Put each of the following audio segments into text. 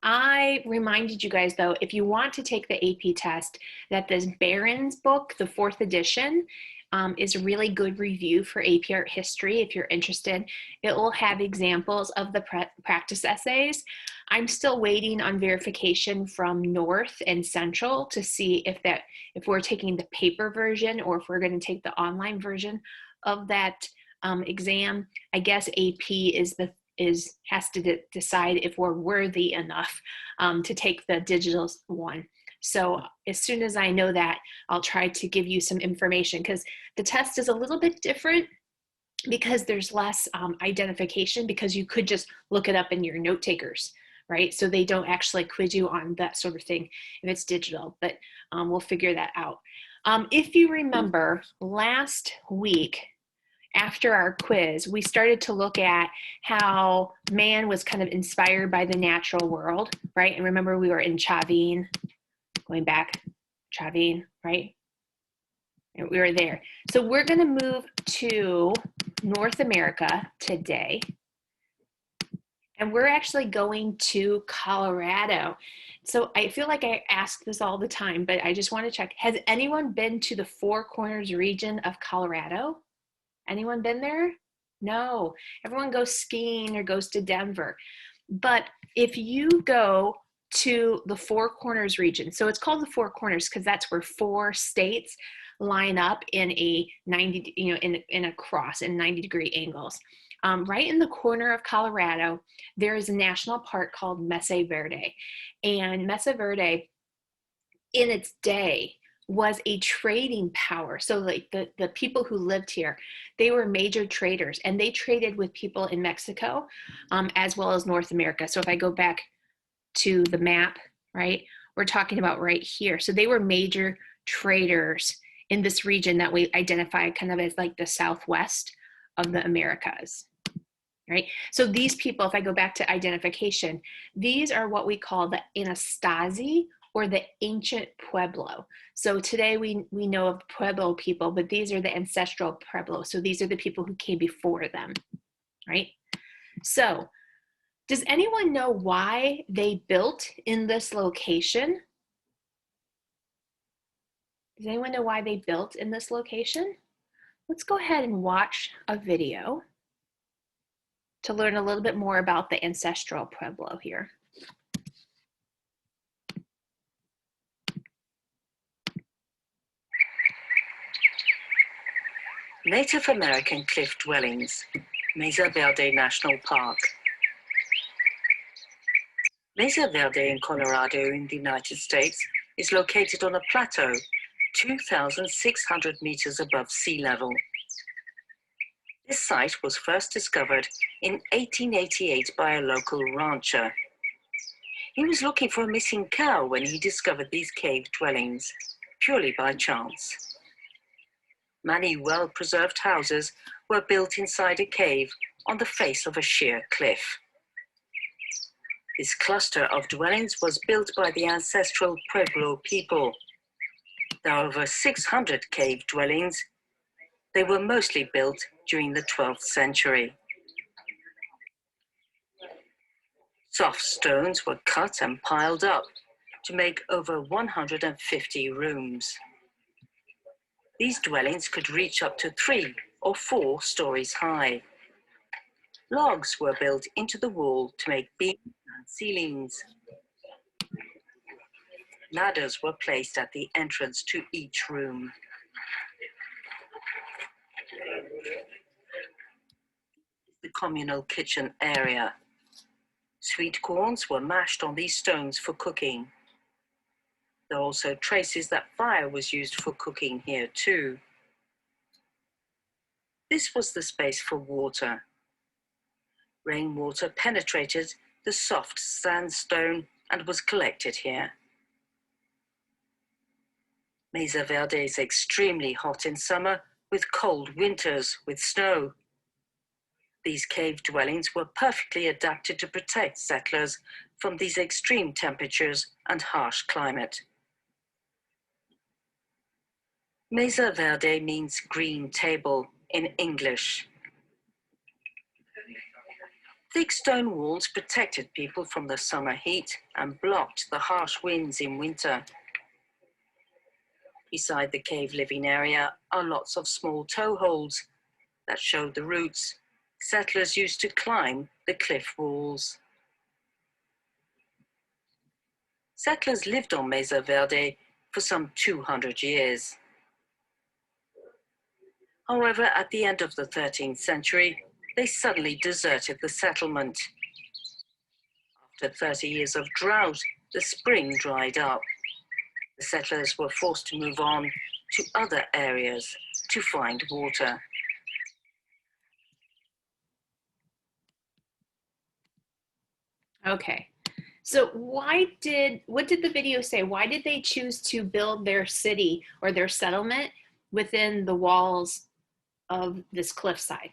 I reminded you guys, though, if you want to take the AP test, that this Barron's book, the 4th edition, is a really good review for AP Art History. If you're interested, it will have examples of the practice essays. I'm still waiting on verification from North and Central to see if we're taking the paper version or if we're going to take the online version of that exam. I guess AP has to decide if we're worthy enough to take the digital one. So as soon as I know that, I'll try to give you some information, because the test is a little bit different because there's less identification, because you could just look it up in your note takers, right? So they don't actually quiz you on that sort of thing if it's digital, but we'll figure that out. If you remember, last week, after our quiz, we started to look at how man was kind of inspired by the natural world, right? And remember, we were in Chavin, going back, Chavin, right? And we were there. So we're going to move to North America today. And we're actually going to Colorado. So I feel like I ask this all the time, but I just want to check. Has anyone been to the Four Corners region of Colorado? Anyone been there? No. Everyone goes skiing or goes to Denver. But if you go to the Four Corners region, so it's called the Four Corners because that's where 4 states line up in a 90, in a cross in 90-degree angles. Right in the corner of Colorado, there is a national park called Mesa Verde. And Mesa Verde, in its day, was a trading power. So like the people who lived here, they were major traders, and they traded with people in Mexico as well as North America. So if I go back to the map, right, we're talking about right here. So they were major traders in this region that we identify kind of as like the Southwest of the Americas, right? So these people, if I go back to identification, these are what we call the Anasazi, or the ancient Pueblo. So today we know of Pueblo people, but these are the ancestral Pueblo. So these are the people who came before them, right? So does anyone know why they built in this location? Does anyone know why they built in this location? Let's go ahead and watch a video to learn a little bit more about the ancestral Pueblo here. Native American cliff dwellings, Mesa Verde National Park. Mesa Verde in Colorado in the United States is located on a plateau 2,600 meters above sea level. This site was first discovered in 1888 by a local rancher. He was looking for a missing cow when he discovered these cave dwellings, purely by chance. Many well-preserved houses were built inside a cave on the face of a sheer cliff. This cluster of dwellings was built by the Ancestral Pueblo people. There are over 600 cave dwellings. They were mostly built during the 12th century. Soft stones were cut and piled up to make over 150 rooms. These dwellings could reach up to 3 or 4 stories high. Logs were built into the wall to make beams and ceilings. Ladders were placed at the entrance to each room. The communal kitchen area. Sweet corns were mashed on these stones for cooking. There are also traces that fire was used for cooking here too. This was the space for water. Rainwater penetrated the soft sandstone and was collected here. Mesa Verde is extremely hot in summer with cold winters with snow. These cave dwellings were perfectly adapted to protect settlers from these extreme temperatures and harsh climate. Mesa Verde means green table in English. Thick stone walls protected people from the summer heat and blocked the harsh winds in winter. Beside the cave living area are lots of small toe holds that showed the routes settlers used to climb the cliff walls. Settlers lived on Mesa Verde for some 200 years. However, at the end of the 13th century, they suddenly deserted the settlement. After 30 years of drought, the spring dried up. The settlers were forced to move on to other areas to find water. Okay. So what did the video say? Why did they choose to build their city or their settlement within the walls of this cliffside?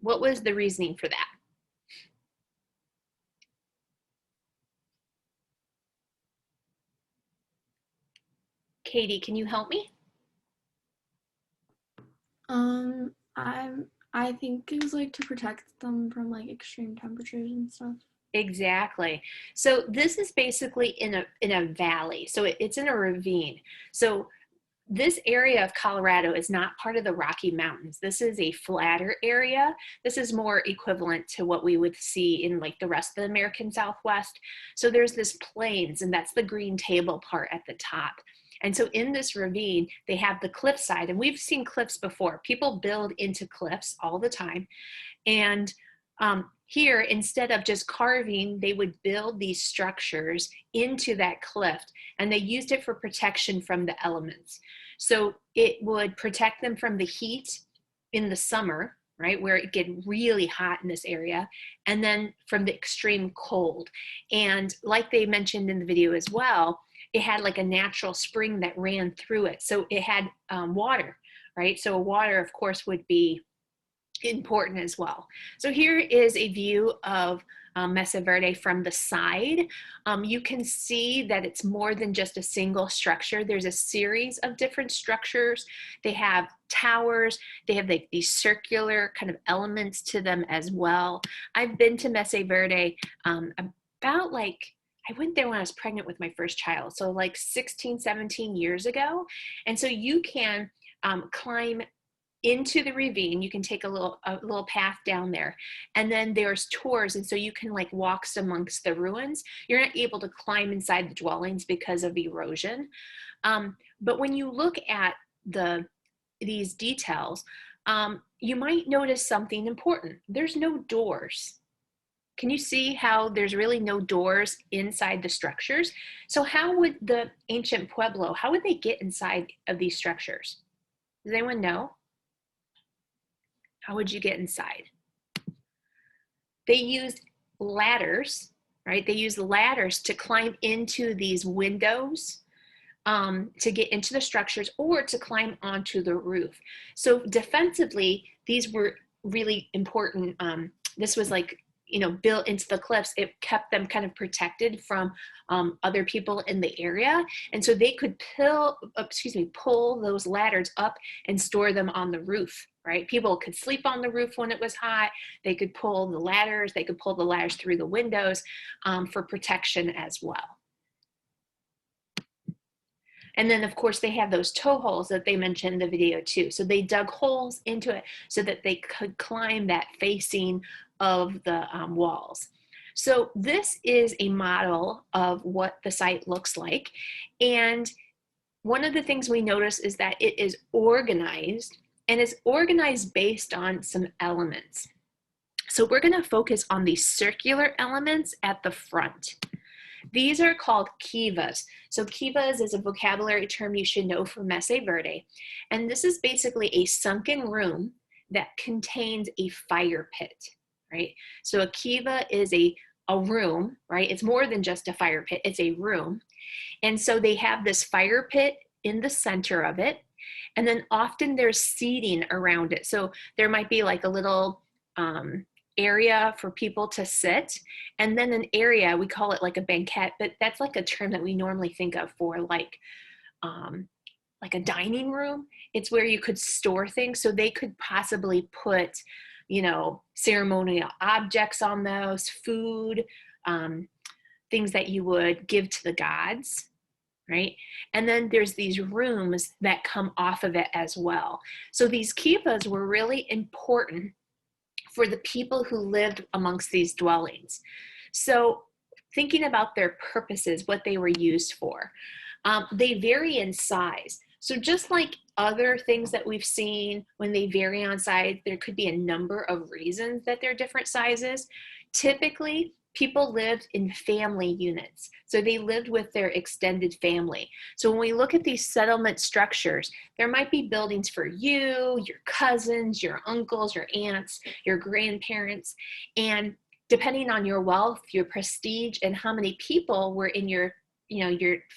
What was the reasoning for that? Katie, can you help me? I think it was like to protect them from like extreme temperatures and stuff. Exactly. So this is basically in a valley. So it's in a ravine. So this area of Colorado is not part of the Rocky Mountains. This is a flatter area. This is more equivalent to what we would see in like the rest of the American Southwest. So there's this plains, and that's the green table part at the top. And so in this ravine, they have the cliffside, and we've seen cliffs before. People build into cliffs all the time. And here, instead of just carving, they would build these structures into that cliff, and they used it for protection from the elements. So it would protect them from the heat in the summer, right, where it gets really hot in this area, and then from the extreme cold. And like they mentioned in the video as well, it had like a natural spring that ran through it. So it had water, right? So water, of course, would be important as well. So here is a view of Mesa Verde from the side. You can see that it's more than just a single structure. There's a series of different structures. They have towers. They have like these circular kind of elements to them as well. I've been to Mesa Verde about like, I went there when I was pregnant with my first child. So like 16, 17 years ago. And so you can climb into the ravine. You can take a little path down there, and then there's tours, and so you can like walk amongst the ruins. You're not able to climb inside the dwellings because of erosion, but when you look at these details, you might notice something important. There's no doors. Can you see how there's really no doors inside the structures? So how would the ancient Pueblo, how would they get inside of these structures? Does anyone know? How would you get inside? They used ladders, right? They used ladders to climb into these windows to get into the structures, or to climb onto the roof. So defensively, these were really important. This was like, built into the cliffs. It kept them kind of protected from other people in the area. And so they could pull those ladders up and store them on the roof, right? People could sleep on the roof when it was hot. They could pull the ladders. They could pull the ladders through the windows for protection as well. And then, of course, they have those toe holes that they mentioned in the video too. So they dug holes into it so that they could climb that facing of the walls. So this is a model of what the site looks like. And one of the things we notice is that it is organized, and it's organized based on some elements. So we're going to focus on the circular elements at the front. These are called Kivas. So Kivas is a vocabulary term you should know for Mesa Verde. And this is basically a sunken room that contains a fire pit, right? So a Kiva is a room, right? It's more than just a fire pit, it's a room. And so they have this fire pit in the center of it. And then often there's seating around it. So there might be like a little area for people to sit, and then an area, we call it like a banquette, but that's like a term that we normally think of for like a dining room. It's where you could store things. So they could possibly put, you know, ceremonial objects on those, food, things that you would give to the gods, right? And then there's these rooms that come off of it as well. So these kivas were really important for the people who lived amongst these dwellings. So thinking about their purposes, what they were used for, they vary in size. So just like other things that we've seen, when they vary on size, there could be a number of reasons that they're different sizes. Typically, people lived in family units. So they lived with their extended family. So when we look at these settlement structures, there might be buildings for you, your cousins, your uncles, your aunts, your grandparents, and depending on your wealth, your prestige, and how many people were in your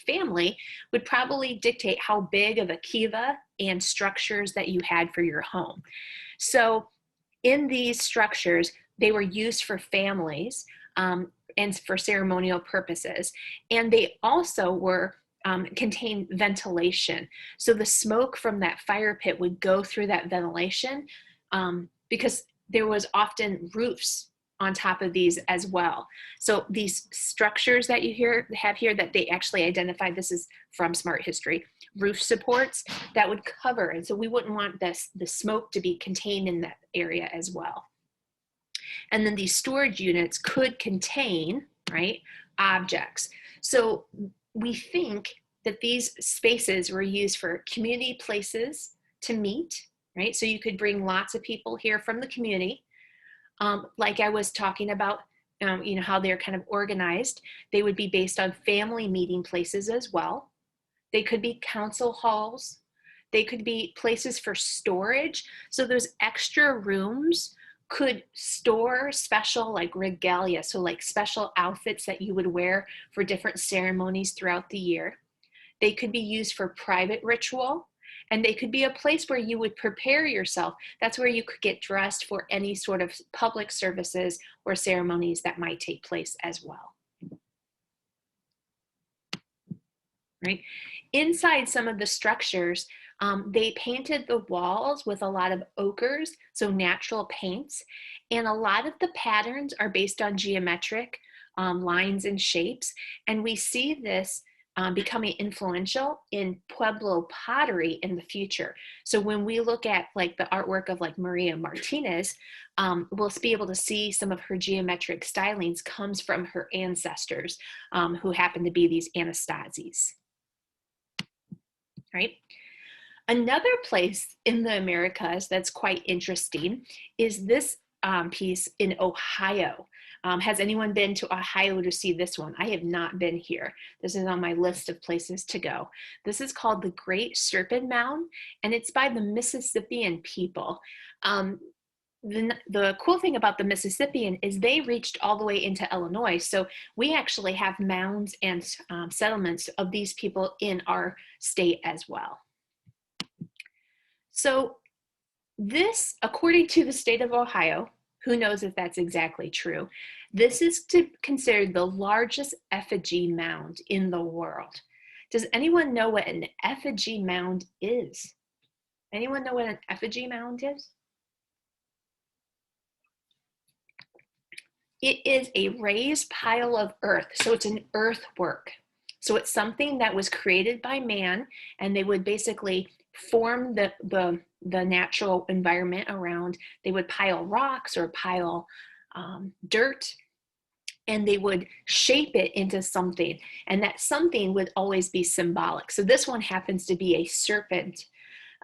family would probably dictate how big of a kiva and structures that you had for your home. So in these structures, they were used for families and for ceremonial purposes. And they also were contained ventilation. So the smoke from that fire pit would go through that ventilation because there was often roofs on top of these as well. So these structures that you have here that they actually identified, this is from Smart History, roof supports that would cover. And so we wouldn't want the smoke to be contained in that area as well. And then these storage units could contain, right, objects. So we think that these spaces were used for community places to meet, right? So you could bring lots of people here from the community. Like I was talking about, you know, how they're kind of organized. They would be based on family meeting places as well. They could be council halls. They could be places for storage. So those extra rooms could store special like regalia, so like special outfits that you would wear for different ceremonies throughout the year. They could be used for private ritual, and they could be a place where you would prepare yourself. That's where you could get dressed for any sort of public services or ceremonies that might take place as well. Right? Inside some of the structures, they painted the walls with a lot of ochres, so natural paints, and a lot of the patterns are based on geometric lines and shapes, and we see this becoming influential in Pueblo pottery in the future. So when we look at like the artwork of like Maria Martinez, we'll be able to see some of her geometric stylings comes from her ancestors who happen to be these Anastazis. Right? Another place in the Americas that's quite interesting is this piece in Ohio. Has anyone been to Ohio to see this one? I have not been here. This is on my list of places to go. This is called the Great Serpent Mound, and it's by the Mississippian people. The cool thing about the Mississippian is they reached all the way into Illinois. So we actually have mounds and settlements of these people in our state as well. So this, according to the state of Ohio, who knows if that's exactly true, this is considered the largest effigy mound in the world. Does anyone know what an effigy mound is? Anyone know what an effigy mound is? It is a raised pile of earth, so it's an earthwork. So it's something that was created by man, and they would basically form the natural environment around. They would pile rocks or pile dirt, and they would shape it into something, and that something would always be symbolic. So this one happens to be a serpent.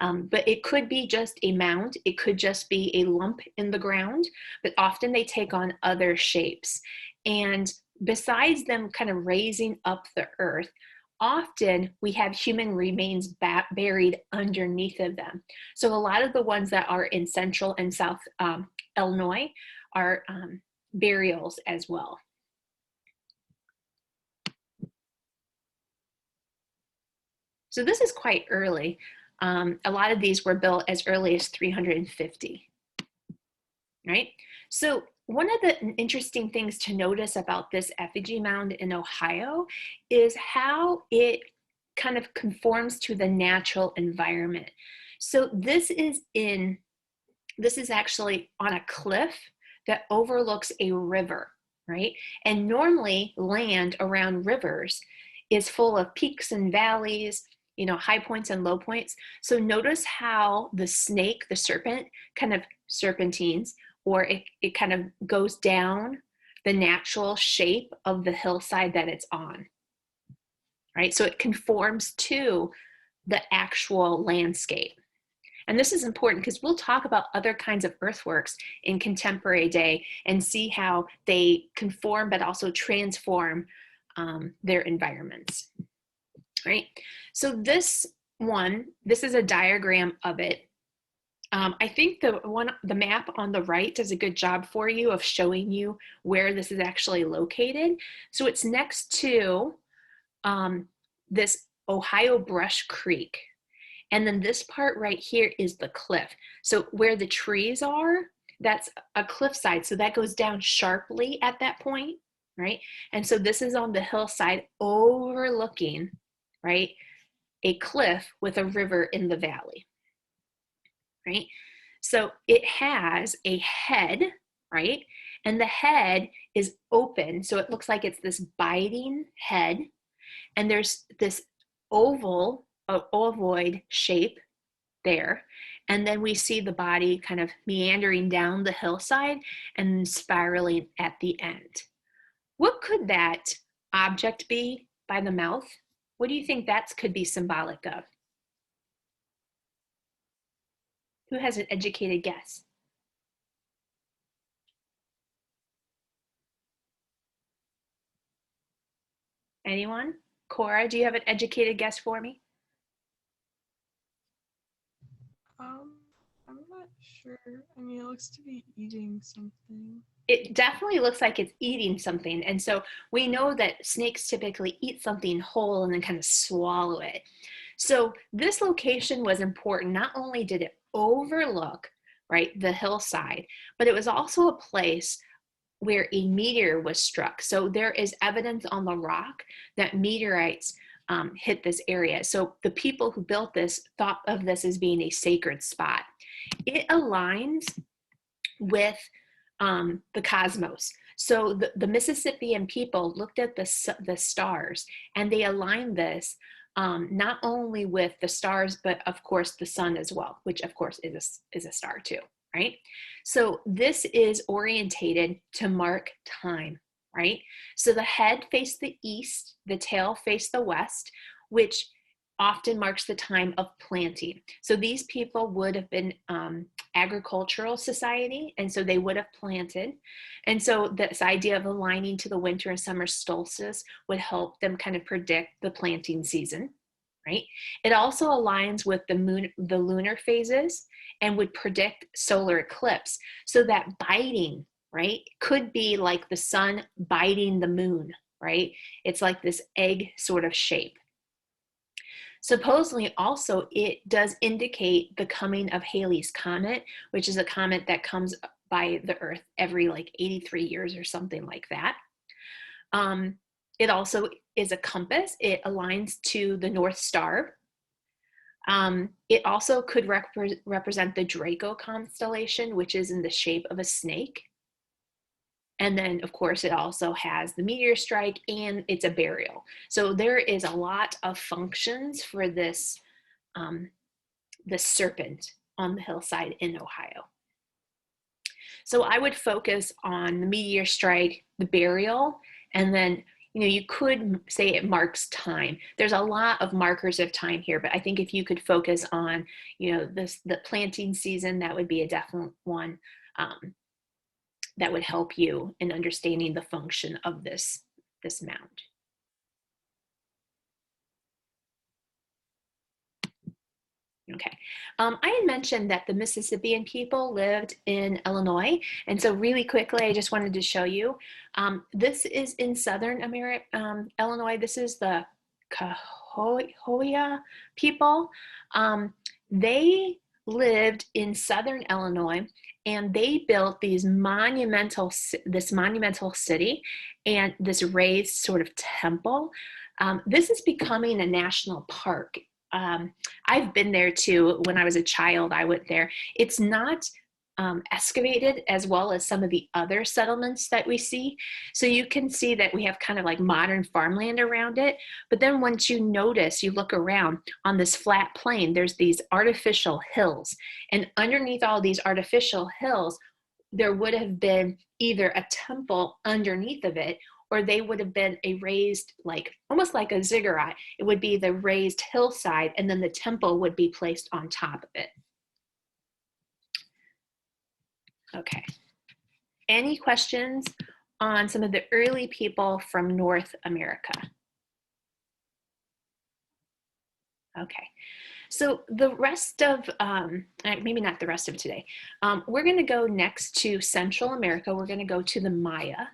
But it could be just a mound, it could just be a lump in the ground, but often they take on other shapes. And besides them kind of raising up the earth, often we have human remains buried underneath of them. So a lot of the ones that are in central and south Illinois are burials as well. So this is quite early. A lot of these were built as early as 350, right? So one of the interesting things to notice about this effigy mound in Ohio is how it kind of conforms to the natural environment. So this is in This is actually on a cliff that overlooks a river, right? And normally land around rivers is full of peaks and valleys, you know, high points and low points. So notice how the snake, the serpent, kind of serpentines, or it kind of goes down the natural shape of the hillside that it's on, right? So it conforms to the actual landscape. And this is important because we'll talk about other kinds of earthworks in contemporary day and see how they conform but also transform their environments, right? So this is a diagram of it. I think the map on the right does a good job for you of showing you where this is actually located. So it's next to this Ohio Brush Creek. And then this part right here is the cliff. So where the trees are, that's a cliffside. So that goes down sharply at that point, right? And so this is on the hillside overlooking, right, a cliff with a river in the valley, right? So it has a head, right? And the head is open. So it looks like it's this biting head. And there's this ovoid shape there. And then we see the body kind of meandering down the hillside and spiraling at the end. What could that object be by the mouth? What do you think that could be symbolic of? Who has an educated guess? Anyone? Cora, do you have an educated guess for me? I'm not sure. I mean, it looks to be eating something. It definitely looks like it's eating something. And so we know that snakes typically eat something whole and then kind of swallow it. So this location was important. Not only did it overlook, right, the hillside, but it was also a place where a meteor was struck. So there is evidence on the rock that meteorites hit this area. So the people who built this thought of this as being a sacred spot. It aligns with the cosmos. So the Mississippian people looked at the stars and they aligned this not only with the stars, but of course the sun as well, which of course is a star too, right? So this is orientated to mark time, right? So the head faced the east, the tail faced the west, which often marks the time of planting. So these people would have been agricultural society, and so they would have planted. And so this idea of aligning to the winter and summer solstice would help them kind of predict the planting season, right? It also aligns with the lunar phases and would predict solar eclipse. So that biting, right, could be like the sun biting the moon, right? It's like this egg sort of shape. Supposedly also it does indicate the coming of Halley's Comet, which is a comet that comes by the Earth every like 83 years or something like that. It also is a compass. It aligns to the North Star. It also could represent the Draco constellation, which is in the shape of a snake. And then, of course, it also has the meteor strike and it's a burial. So there is a lot of functions for this, this serpent on the hillside in Ohio. So I would focus on the meteor strike, the burial, and then, you know, you could say it marks time. There's a lot of markers of time here, but I think if you could focus on, you know, the planting season, that would be a definite one. That would help you in understanding the function of this mound. Okay, I had mentioned that the Mississippian people lived in Illinois, and so really quickly, I just wanted to show you. This is in southern Illinois. This is the Coyolxauhqui people. They lived in southern Illinois, and they built this monumental city and this raised sort of temple. This is becoming a national park. I've been there too. When I was a child, I went there. It's not excavated, as well as some of the other settlements that we see. So you can see that we have kind of like modern farmland around it. But then once you notice, you look around on this flat plain, there's these artificial hills. And underneath all these artificial hills, there would have been either a temple underneath of it, or they would have been a raised, like almost like a ziggurat. It would be the raised hillside, and then the temple would be placed on top of it. Okay. Any questions on some of the early people from North America? Okay. So the rest of, maybe not the rest of today, we're going to go next to Central America. We're going to go to the Maya.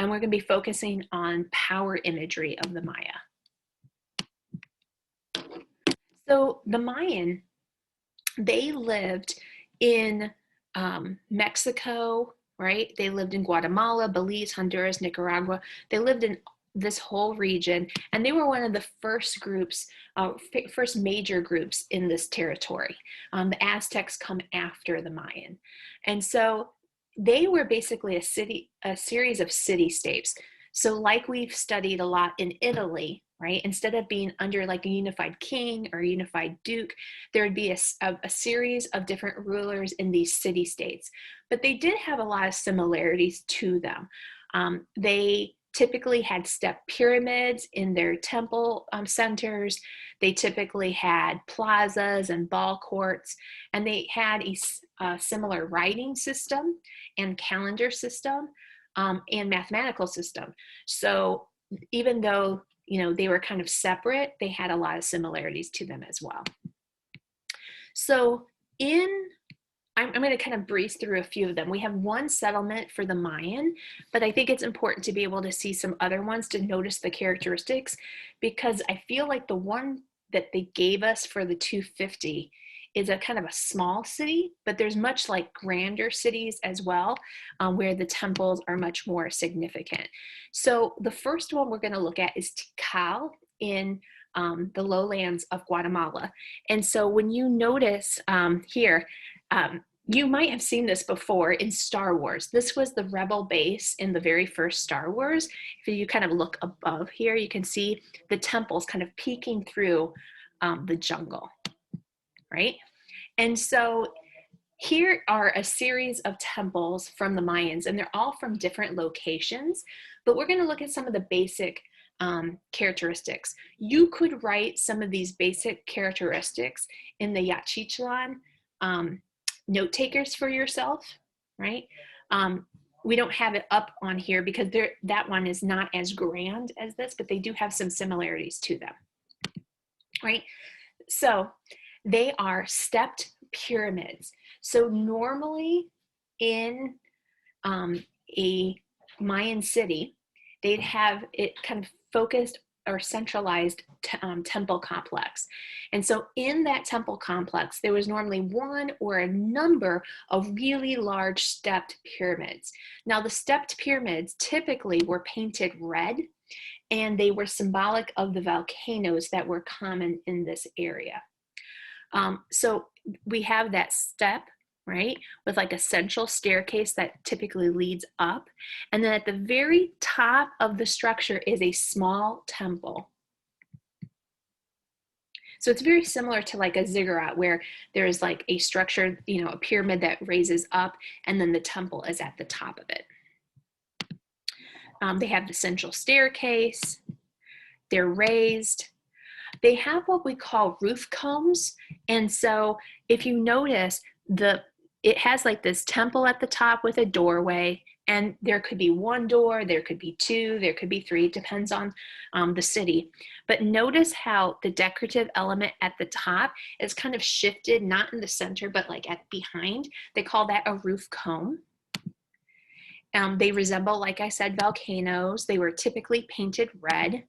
And we're going to be focusing on power imagery of the Maya. So the Mayan, they lived in Mexico, right? They lived in Guatemala, Belize, Honduras, Nicaragua. They lived in this whole region, and they were one of the first groups, first major groups in this territory. The Aztecs come after the Mayan. And so they were basically a series of city-states. So like we've studied a lot in Italy, right? Instead of being under like a unified king or a unified duke, there would be a series of different rulers in these city-states. But they did have a lot of similarities to them. They typically had step pyramids in their temple centers. They typically had plazas and ball courts, and they had a similar writing system and calendar system and mathematical system. So even though, you know, they were kind of separate, they had a lot of similarities to them as well. So I'm going to kind of breeze through a few of them. We have one settlement for the Mayan, but I think it's important to be able to see some other ones to notice the characteristics, because I feel like the one that they gave us for the 250 is a kind of a small city, but there's much like grander cities as well, where the temples are much more significant. So the first one we're going to look at is Tikal in the lowlands of Guatemala. And so when you notice here, you might have seen this before in Star Wars. This was the rebel base in the very first Star Wars. If you kind of look above here, you can see the temples kind of peeking through the jungle, right? And so here are a series of temples from the Mayans, and they're all from different locations, but we're going to look at some of the basic characteristics. You could write some of these basic characteristics in the Yaxchilán note takers for yourself, right? We don't have it up on here because that one is not as grand as this, but they do have some similarities to them, right? So they are stepped pyramids. So normally in a Mayan city, they'd have it kind of focused or centralized temple complex. And so in that temple complex, there was normally one or a number of really large stepped pyramids. Now the stepped pyramids typically were painted red, and they were symbolic of the volcanoes that were common in this area. So we have that step, right, with like a central staircase that typically leads up. And then at the very top of the structure is a small temple. So it's very similar to like a ziggurat, where there's like a structure, you know, a pyramid that raises up, and then the temple is at the top of it. They have the central staircase. They're raised. They have what we call roof combs. And so if you notice, it has like this temple at the top with a doorway, and there could be one door, there could be two, there could be three, it depends on the city. But notice how the decorative element at the top is kind of shifted, not in the center, but like at behind. They call that a roof comb. They resemble, like I said, volcanoes. They were typically painted red,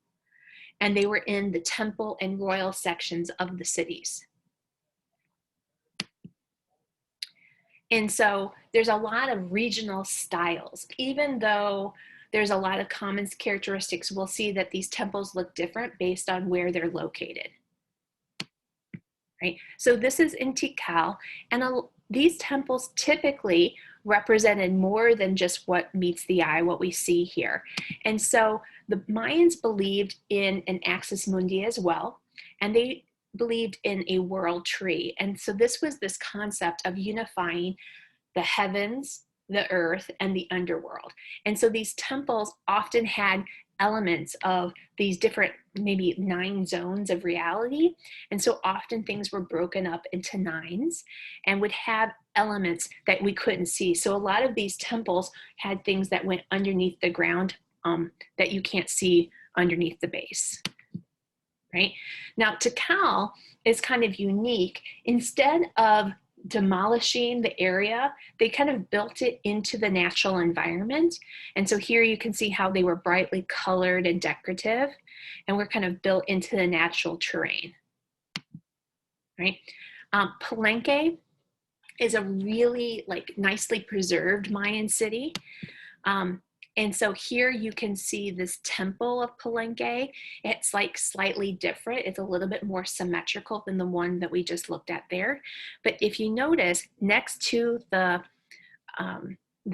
and they were in the temple and royal sections of the cities. And so there's a lot of regional styles. Even though there's a lot of common characteristics, we'll see that these temples look different based on where they're located. Right? So this is in Tikal, and these temples typically represented more than just what meets the eye, what we see here. And so the Mayans believed in an axis mundi as well, and they believed in a world tree. And so this was this concept of unifying the heavens, the earth, and the underworld. And so these temples often had elements of these different, maybe 9 zones of reality. And so often things were broken up into 9s and would have elements that we couldn't see. So a lot of these temples had things that went underneath the ground that you can't see underneath the base. Right? Now, Tikal is kind of unique. Instead of demolishing the area, they kind of built it into the natural environment. And so here you can see how they were brightly colored and decorative, and were kind of built into the natural terrain. Right? Palenque is a really nicely preserved Mayan city. And so here you can see this temple of Palenque. It's slightly different. It's a little bit more symmetrical than the one that we just looked at there. But if you notice, next to the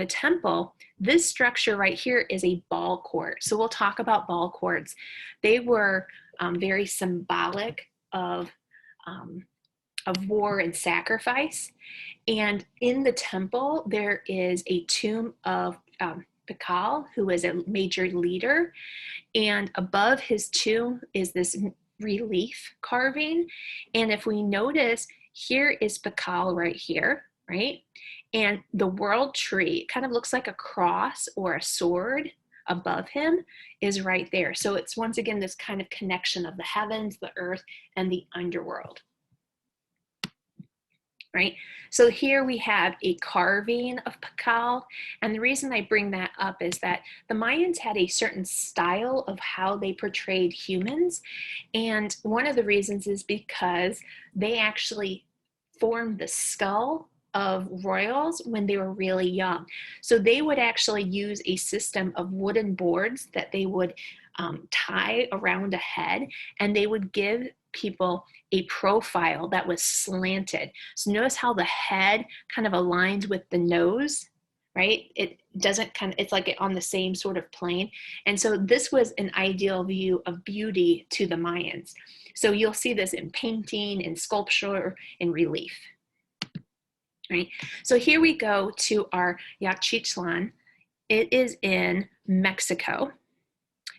temple, this structure right here is a ball court. So we'll talk about ball courts. They were very symbolic of war and sacrifice. And in the temple, there is a tomb of Tikal, who is a major leader, and above his tomb is this relief carving. And if we notice, here is Tikal right here, right? And the world tree kind of looks like a cross or a sword above him is right there. So it's once again this kind of connection of the heavens, the earth, and the underworld. Right? So here we have a carving of Tikal, and the reason I bring that up is that the Mayans had a certain style of how they portrayed humans, and one of the reasons is because they actually formed the skull of royals when they were really young. So they would actually use a system of wooden boards that they would tie around a head, and they would give people a profile that was slanted. So notice how the head kind of aligns with the nose, right? It doesn't it's like on the same sort of plane. And so this was an ideal view of beauty to the Mayans. So you'll see this in painting, in sculpture, in relief. Right? So here we go to our Yaxchilán. It is in Mexico.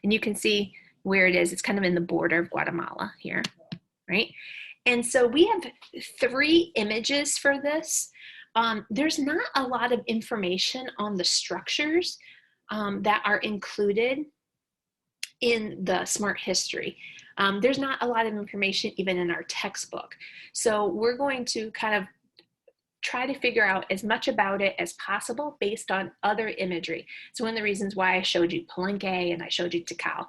And you can see where it is. It's kind of in the border of Guatemala here, right? And so we have 3 images for this. There's not a lot of information on the structures that are included in the Smart History. There's not a lot of information even in our textbook. So we're going to kind of try to figure out as much about it as possible based on other imagery. So one of the reasons why I showed you Palenque and I showed you Tikal.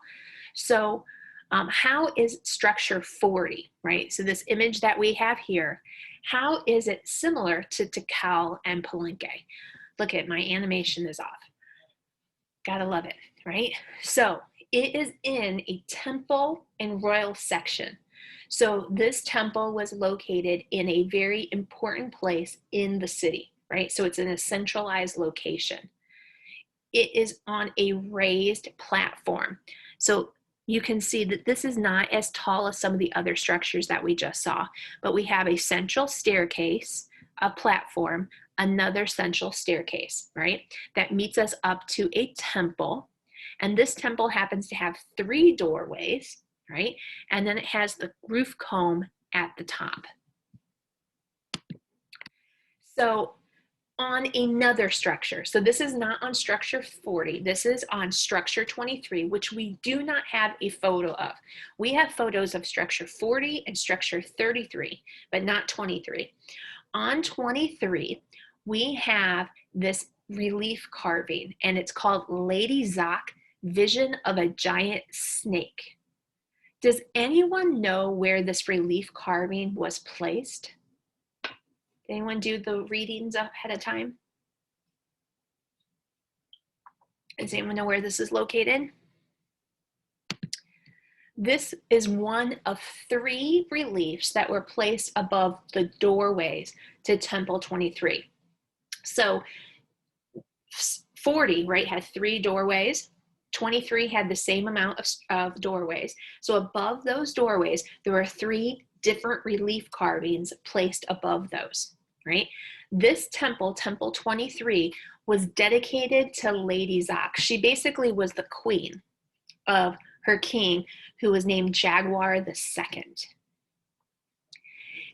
So how is structure 40, right? So this image that we have here, how is it similar to Tikal and Palenque? Look at my animation is off. Gotta love it, right? So it is in a temple and royal section. So this temple was located in a very important place in the city, right? So it's in a centralized location. It is on a raised platform. So you can see that this is not as tall as some of the other structures that we just saw, but we have a central staircase, a platform, another central staircase, right? That meets us up to a temple. And this temple happens to have 3 doorways, right? And then it has the roof comb at the top. So on another structure, so this is not on structure 40, this is on structure 23, which we do not have a photo of. We have photos of structure 40 and structure 33, but not 23. On 23, we have this relief carving, and it's called Lady Zoc, Vision of a Giant Snake. Does anyone know where this relief carving was placed? Did anyone do the readings ahead of time? Does anyone know where this is located? This is one of 3 reliefs that were placed above the doorways to Temple 23. So 40, right, had 3 doorways. 23 had the same amount of doorways. So above those doorways, there were 3 different relief carvings placed above those, right? This temple, Temple 23, was dedicated to Lady Zak. She basically was the queen of her king, who was named Jaguar II.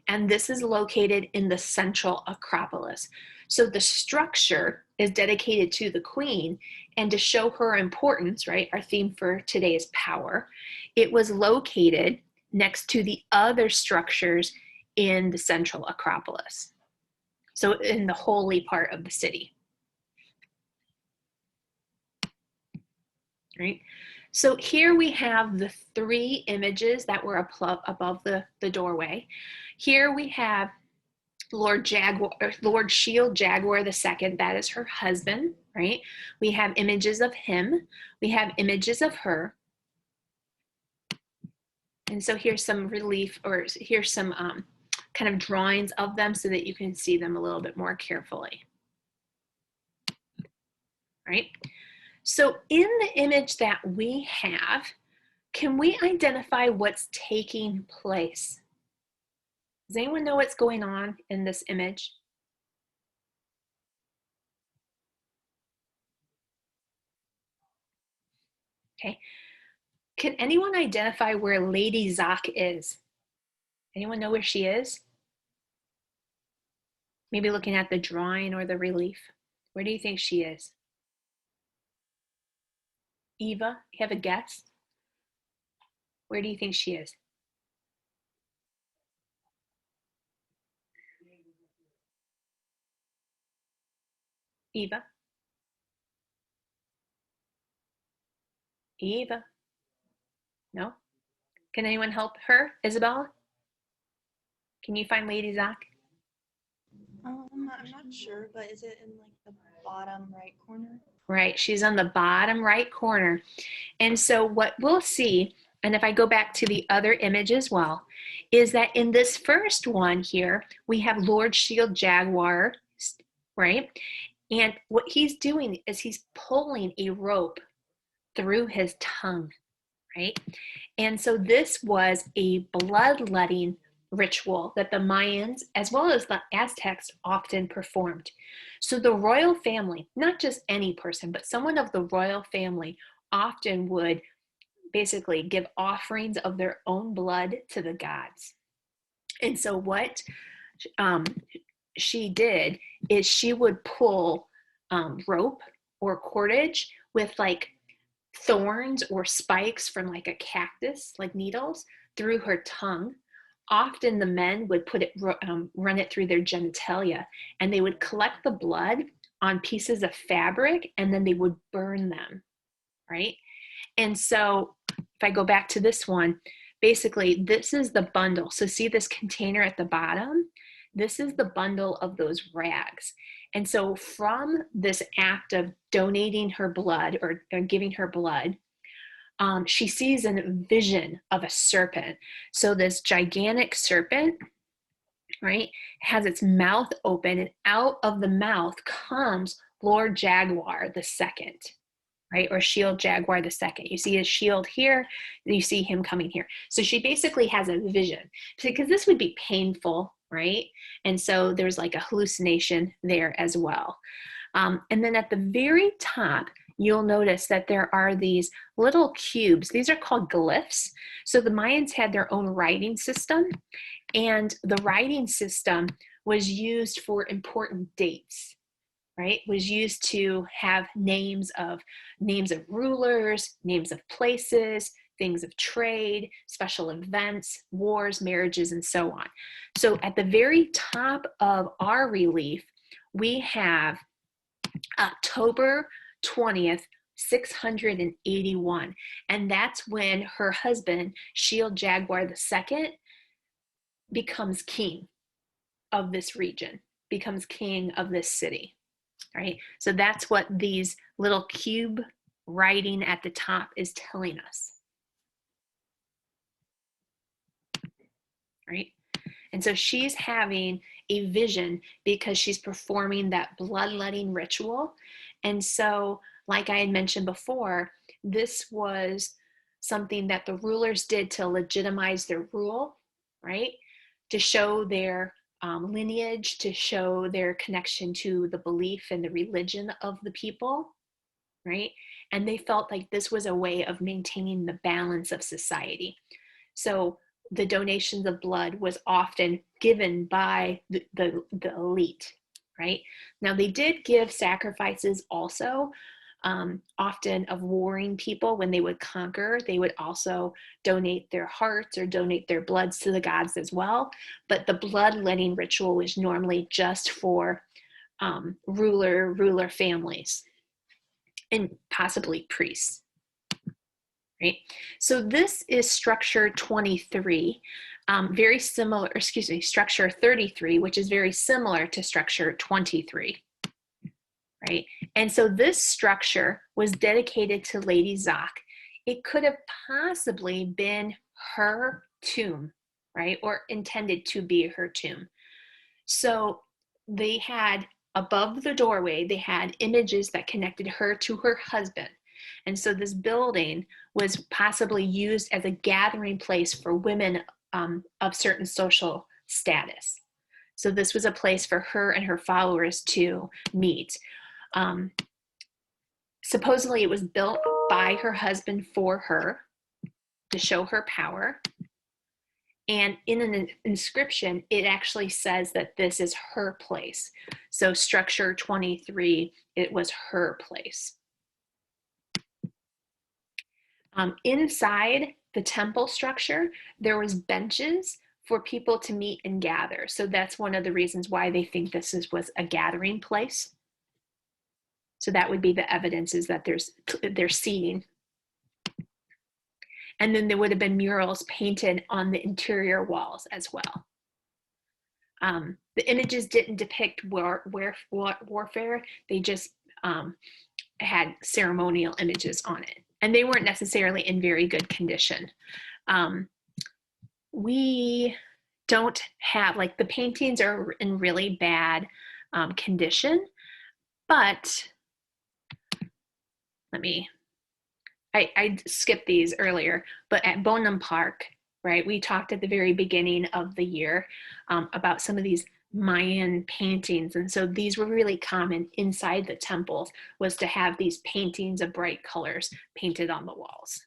And this is located in the central Acropolis. So the structure is dedicated to the queen, and to show her importance, right, our theme for today is power, it was located next to the other structures in the central Acropolis. So in the holy part of the city. Right? So here we have the 3 images that were above the doorway. Here we have Lord Shield Jaguar II, that is her husband, right? We have images of him. We have images of her. And so here's some relief, or here's some kind of drawings of them so that you can see them a little bit more carefully, right? So in the image that we have, can we identify what's taking place? Does anyone know what's going on in this image? Okay. Can anyone identify where Lady Zak is? Anyone know where she is? Maybe looking at the drawing or the relief. Where do you think she is? Eva, you have a guess? Where do you think she is? Eva? Eva? No? Can anyone help her? Isabella? Can you find Lady Zak? I'm not sure, but is it in like the bottom right corner? Right, she's on the bottom right corner. And so what we'll see, and if I go back to the other image as well, is that in this first one here, we have Lord Shield Jaguar, right? And what he's doing is he's pulling a rope through his tongue, right? And so this was a bloodletting ritual that the Mayans, as well as the Aztecs, often performed. So the royal family, not just any person, but someone of the royal family, often would basically give offerings of their own blood to the gods. And so what she did is she would pull rope or cordage with like thorns or spikes from like a cactus, like needles, through her tongue. Often the men would run it through their genitalia, and they would collect the blood on pieces of fabric, and then they would burn them, right? And so if I go back to this one, basically this is the bundle. So see this container at the bottom? This is the bundle of those rags. And so from this act of donating her blood or giving her blood, she sees a vision of a serpent. So this gigantic serpent, right, has its mouth open, and out of the mouth comes Lord Jaguar II, right, or Shield Jaguar II. You see his shield here, you see him coming here. So she basically has a vision, because this would be painful, right? And so there's like a hallucination there as well. And then at the very top, you'll notice that there are these little cubes. These are called glyphs. So the Mayans had their own writing system, and the writing system was used for important dates, right? Was used to have names of rulers, names of places, things of trade, special events, wars, marriages, and so on. So at the very top of our relief, we have October 20th, 681. And that's when her husband, Shield Jaguar II, becomes king of this region, becomes king of this city, right? So that's what these little cube writing at the top is telling us. right? And so she's having a vision because she's performing that bloodletting ritual. And so, like I had mentioned before, this was something that the rulers did to legitimize their rule, right? To show their lineage, to show their connection to the belief and the religion of the people, right? And they felt like this was a way of maintaining the balance of society. So the donations of blood was often given by the elite, right? Now they did give sacrifices also, often of warring people. When they would conquer, they would also donate their hearts or donate their bloods to the gods as well. But the bloodletting ritual was normally just for ruler families and possibly priests. Right? So this is structure 23, very similar, excuse me, structure 33, which is very similar to structure 23, right? And so this structure was dedicated to Lady Zak. It could have possibly been her tomb, right? Or intended to be her tomb. So they had, above the doorway, they had images that connected her to her husband. And so this building was possibly used as a gathering place for women of certain social status. So this was a place for her and her followers to meet. Supposedly it was built by her husband for her to show her power. And in an inscription, it actually says that this is her place. So structure 23, it was her place. Inside the temple structure, there was benches for people to meet and gather. So that's one of the reasons why they think this was a gathering place. So that would be the evidence, is that there's seating. And then there would have been murals painted on the interior walls as well. The images didn't depict warfare. They just had ceremonial images on it. And they weren't necessarily in very good condition. We don't have, like, the paintings are in really bad condition, but I skipped these earlier, but at Bonham Park, right, we talked at the very beginning of the year about some of these Mayan paintings. And so these were really common inside the temples, was to have these paintings of bright colors painted on the walls.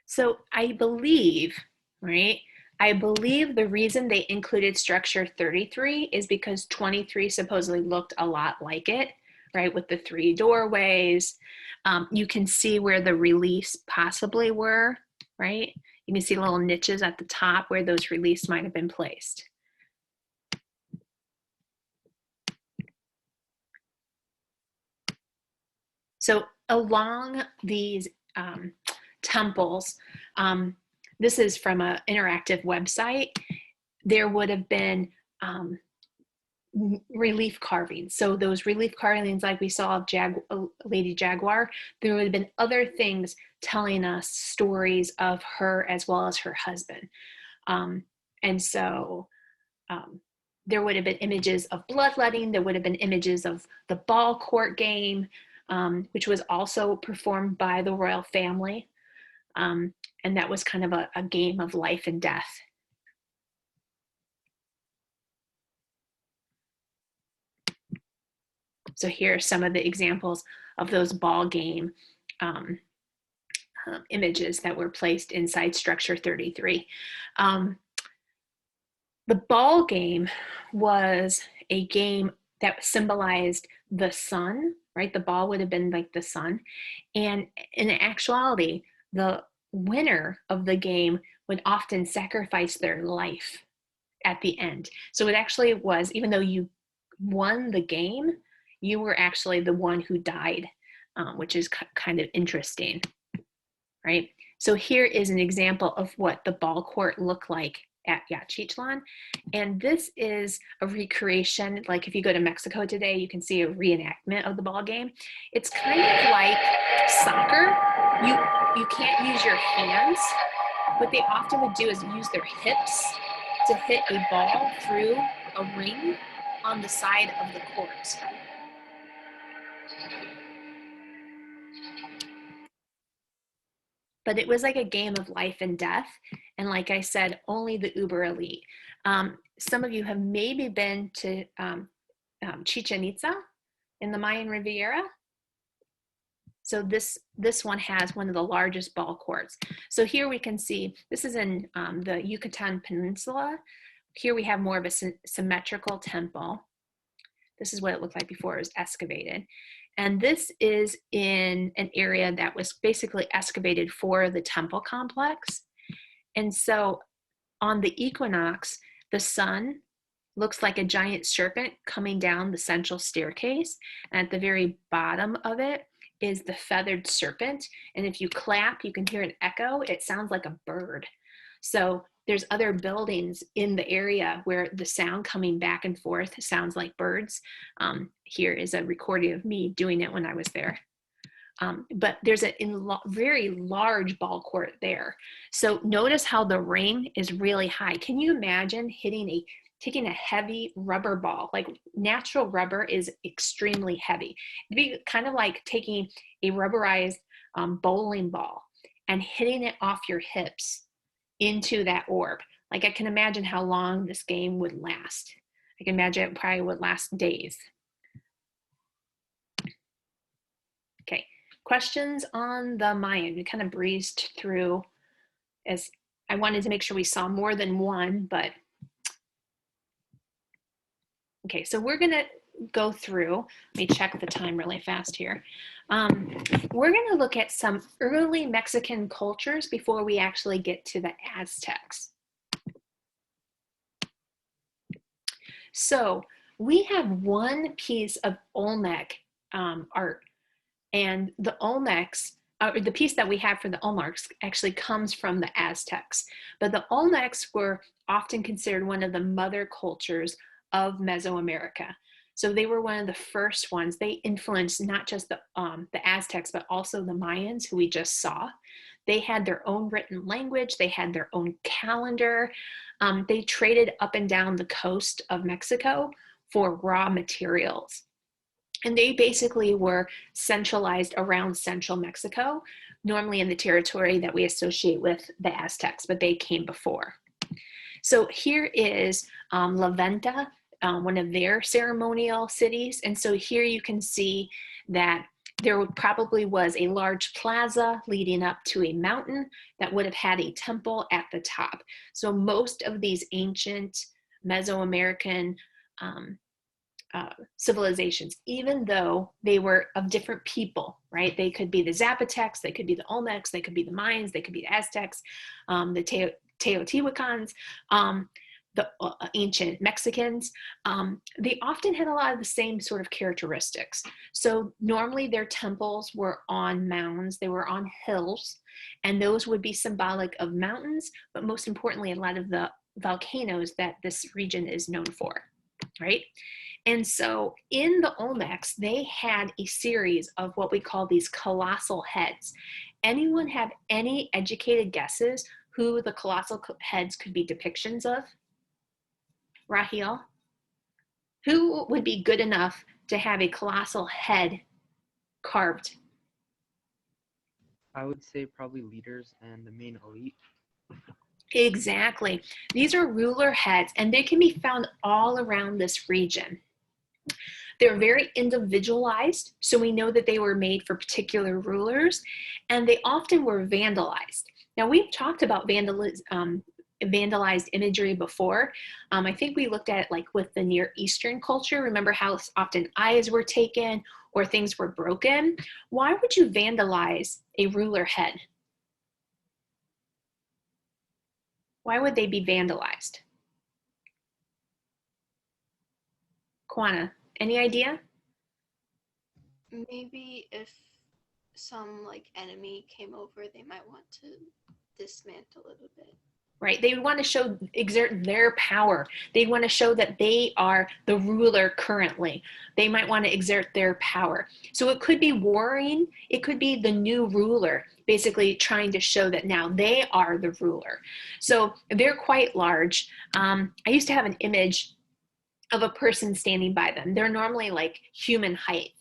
So I believe, right, I believe the reason they included structure 33 is because 23 supposedly looked a lot like it, right, with the 3 doorways. You can see where the reliefs possibly were, right? You can see little niches at the top where those reliefs might have been placed. So along these temples, this is from an interactive website, there would have been relief carvings. So those relief carvings, like we saw of Lady Jaguar, there would have been other things telling us stories of her as well as her husband. And so there would have been images of bloodletting. There would have been images of the ball court game, which was also performed by the royal family. And that was kind of a game of life and death. So here are some of the examples of those ball game images that were placed inside structure 33. The ball game was a game that symbolized the sun, right? The ball would have been like the sun. And in actuality, the winner of the game would often sacrifice their life at the end. So it actually was, even though you won the game, you were actually the one who died, which is kind of interesting, right? So here is an example of what the ball court looked like at Yaxchilán. And this is a recreation. Like if you go to Mexico today, you can see a reenactment of the ball game. It's kind of like soccer, You can't use your hands. What they often would do is use their hips to hit a ball through a ring on the side of the court. But it was like a game of life and death. And like I said, only the uber elite. Some of you have maybe been to Chichen Itza in the Mayan Riviera. So this one has one of the largest ball courts. So here we can see, this is in the Yucatan Peninsula. Here we have more of a symmetrical temple. This is what it looked like before it was excavated. And this is in an area that was basically excavated for the temple complex. And so on the equinox, the sun looks like a giant serpent coming down the central staircase. And at the very bottom of it is the feathered serpent. And if you clap, you can hear an echo. It sounds like a bird. So there's other buildings in the area where the sound coming back and forth sounds like birds. Here is a recording of me doing it when I was there. But there's a very large ball court there. So notice how the ring is really high. Can you imagine taking a heavy rubber ball? Like natural rubber is extremely heavy. It'd be kind of like taking a rubberized bowling ball and hitting it off your hips into that orb. Like I can imagine how long this game would last. I can imagine it probably would last days. Okay, questions on the Mayan? We kind of breezed through, as I wanted to make sure we saw more than one, but okay, so we're gonna go through, let me check the time really fast here. We're gonna look at some early Mexican cultures before we actually get to the Aztecs. So we have one piece of Olmec art, and the Olmecs, the piece that we have for the Olmecs actually comes from the Aztecs, but the Olmecs were often considered one of the mother cultures of Mesoamerica. So they were one of the first ones. They influenced not just the Aztecs, but also the Mayans, who we just saw. They had their own written language. They had their own calendar. They traded up and down the coast of Mexico for raw materials. And they basically were centralized around central Mexico, normally in the territory that we associate with the Aztecs, but they came before. So here is La Venta, one of their ceremonial cities. And so here you can see that there probably was a large plaza leading up to a mountain that would have had a temple at the top. So most of these ancient Mesoamerican civilizations, even though they were of different people, right? They could be the Zapotecs, they could be the Olmecs, they could be the Mayans, they could be the Aztecs, the Teotihuacans, the ancient Mexicans. They often had a lot of the same sort of characteristics. So normally their temples were on mounds, they were on hills, and those would be symbolic of mountains, but most importantly, a lot of the volcanoes that this region is known for, right? And so in the Olmecs, they had a series of what we call these colossal heads. Anyone have any educated guesses who the colossal heads could be depictions of? Raheel? Who would be good enough to have a colossal head carved? I would say probably leaders and the main elite. Exactly. These are ruler heads, and they can be found all around this region. They're very individualized, so we know that they were made for particular rulers, and they often were vandalized. Now, we've talked about vandalized imagery before. I think we looked at it like with the Near Eastern culture. Remember how often eyes were taken or things were broken? Why would you vandalize a ruler head? Why would they be vandalized? Kwana, any idea? Maybe if some like enemy came over, they might want to dismantle it a bit. right? They would want to exert their power. They want to show that they are the ruler currently. They might want to exert their power. So it could be warring. It could be the new ruler, basically trying to show that now they are the ruler. So they're quite large. I used to have an image of a person standing by them. They're normally like human height.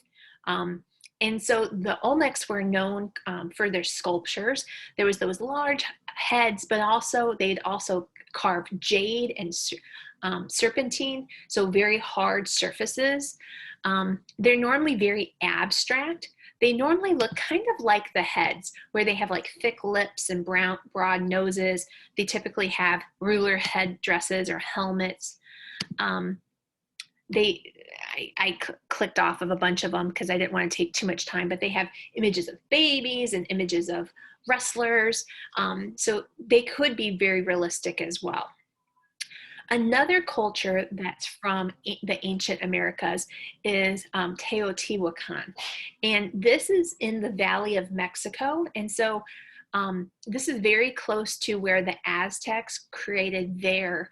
And so the Olmecs were known for their sculptures. There was those large heads, but also they'd also carve jade and serpentine, so very hard surfaces. They're normally very abstract. They normally look kind of like the heads, where they have like thick lips and broad noses. They typically have ruler head dresses or helmets. I clicked off of a bunch of them because I didn't want to take too much time, but they have images of babies and images of wrestlers. So they could be very realistic as well. Another culture that's from the ancient Americas is Teotihuacan. And this is in the Valley of Mexico. And so this is very close to where the Aztecs created their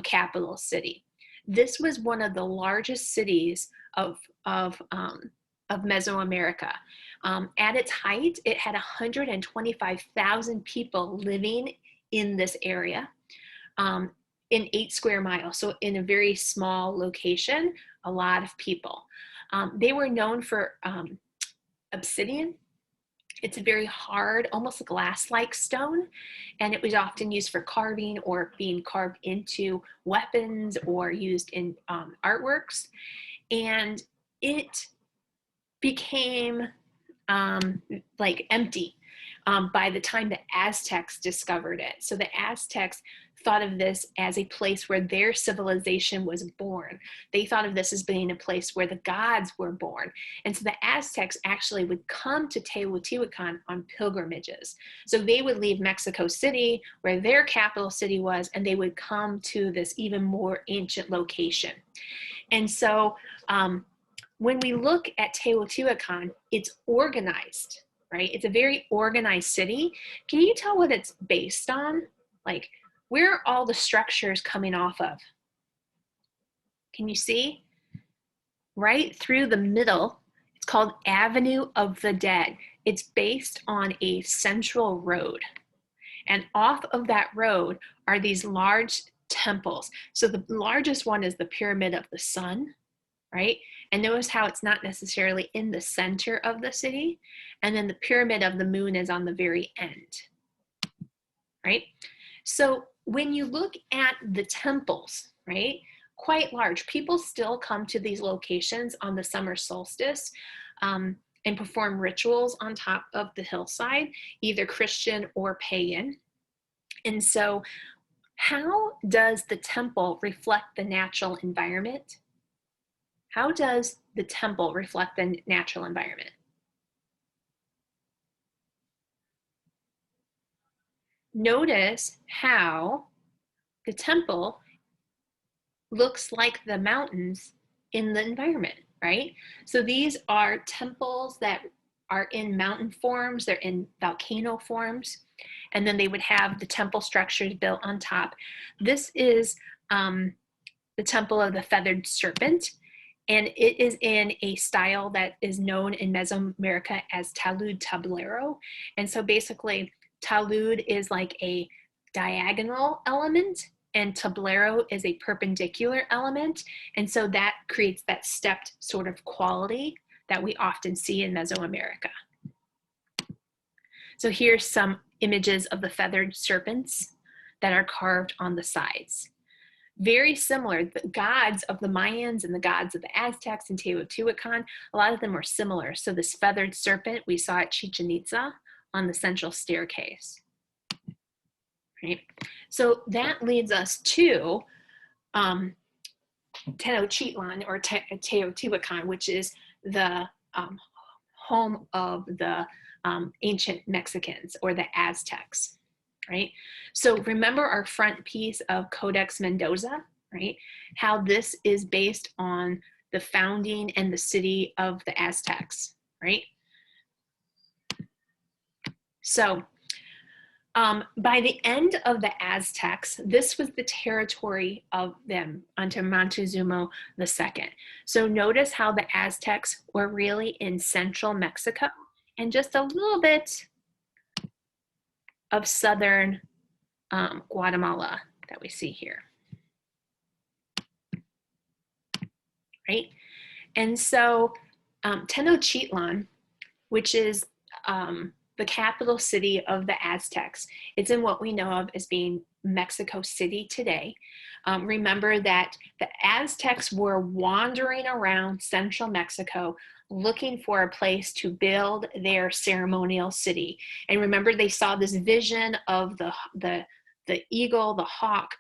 capital city. This was one of the largest cities of Mesoamerica. At its height, it had 125,000 people living in this area in 8 square miles. So in a very small location, a lot of people. They were known for obsidian. It's a very hard, almost glass-like stone, and it was often used for carving or being carved into weapons or used in artworks. And it became like empty by the time the Aztecs discovered it. So the Aztecs thought of this as a place where their civilization was born. They thought of this as being a place where the gods were born. And so the Aztecs actually would come to Teotihuacan on pilgrimages. So they would leave Mexico City, where their capital city was, and they would come to this even more ancient location. And so when we look at Teotihuacan, it's organized, right? It's a very organized city. Can you tell what it's based on? Like, where are all the structures coming off of? Can you see? Right through the middle, it's called Avenue of the Dead. It's based on a central road. And off of that road are these large temples. So the largest one is the Pyramid of the Sun, right? And notice how it's not necessarily in the center of the city. And then the Pyramid of the Moon is on the very end, right? So when you look at the temples, right, quite large, people still come to these locations on the summer solstice and perform rituals on top of the hillside, either Christian or pagan. And so how does the temple reflect the natural environment? How does the temple reflect the natural environment? Notice how the temple looks like the mountains in the environment, right? So these are temples that are in mountain forms, they're in volcano forms, and then they would have the temple structures built on top. This is the Temple of the Feathered Serpent, and it is in a style that is known in Mesoamerica as talud tablero. And so basically, talud is like a diagonal element, and tablero is a perpendicular element. And so that creates that stepped sort of quality that we often see in Mesoamerica. So here's some images of the feathered serpents that are carved on the sides. Very similar, the gods of the Mayans and the gods of the Aztecs and Teotihuacan, a lot of them were similar. So this feathered serpent we saw at Chichen Itza on the central staircase. Right? So that leads us to Tenochtitlan or Teotihuacan, which is the home of the ancient Mexicans or the Aztecs, right? So remember our front piece of Codex Mendoza, right? How this is based on the founding and the city of the Aztecs, right? So By the end of the Aztecs, this was the territory of them under Moctezuma II. So notice how the Aztecs were really in central Mexico and just a little bit of southern Guatemala that we see here, right? And so Tenochtitlan, which is the capital city of the Aztecs, it's in what we know of as being Mexico City today. Remember that the Aztecs were wandering around central Mexico looking for a place to build their ceremonial city. And remember, they saw this vision of the eagle, the hawk,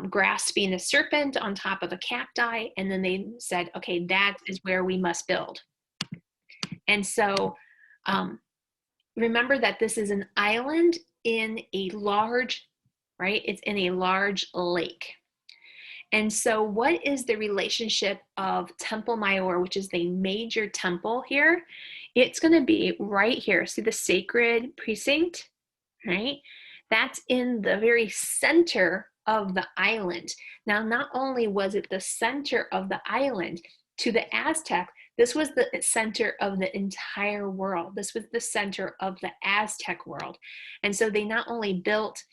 grasping a serpent on top of a cacti, and then they said, okay, that is where we must build. And so remember that this is an island in a large, right? It's in a large lake. And so what is the relationship of Templo Mayor, which is the major temple here? It's going to be right here. See the sacred precinct, right? That's in the very center of the island. Now, not only was it the center of the island, to the Aztec, this was the center of the entire world. This was the center of the Aztec world. And so they not only built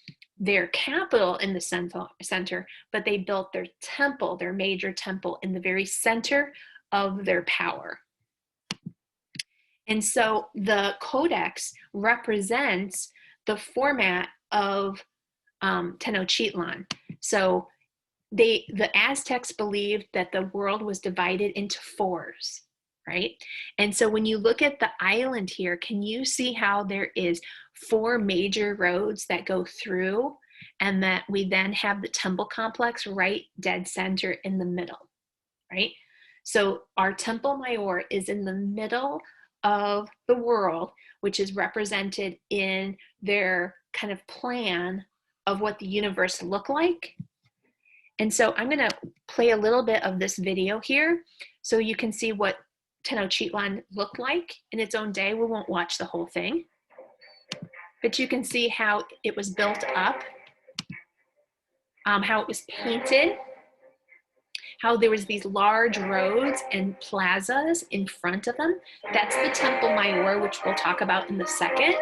their capital in the center, but they built their temple, their major temple, in the very center of their power. And so the codex represents the format of Tenochtitlan. So the Aztecs believed that the world was divided into fours, right? And so when you look at the island here, can you see how there is 4 major roads that go through, and that we then have the temple complex right dead center in the middle, right? So our Templo Mayor is in the middle of the world, which is represented in their kind of plan of what the universe looked like. And so I'm going to play a little bit of this video here so you can see what Tenochtitlan looked like in its own day. We won't watch the whole thing, but you can see how it was built up, how it was painted, how there was these large roads and plazas in front of them. That's the Templo Mayor, which we'll talk about in a second.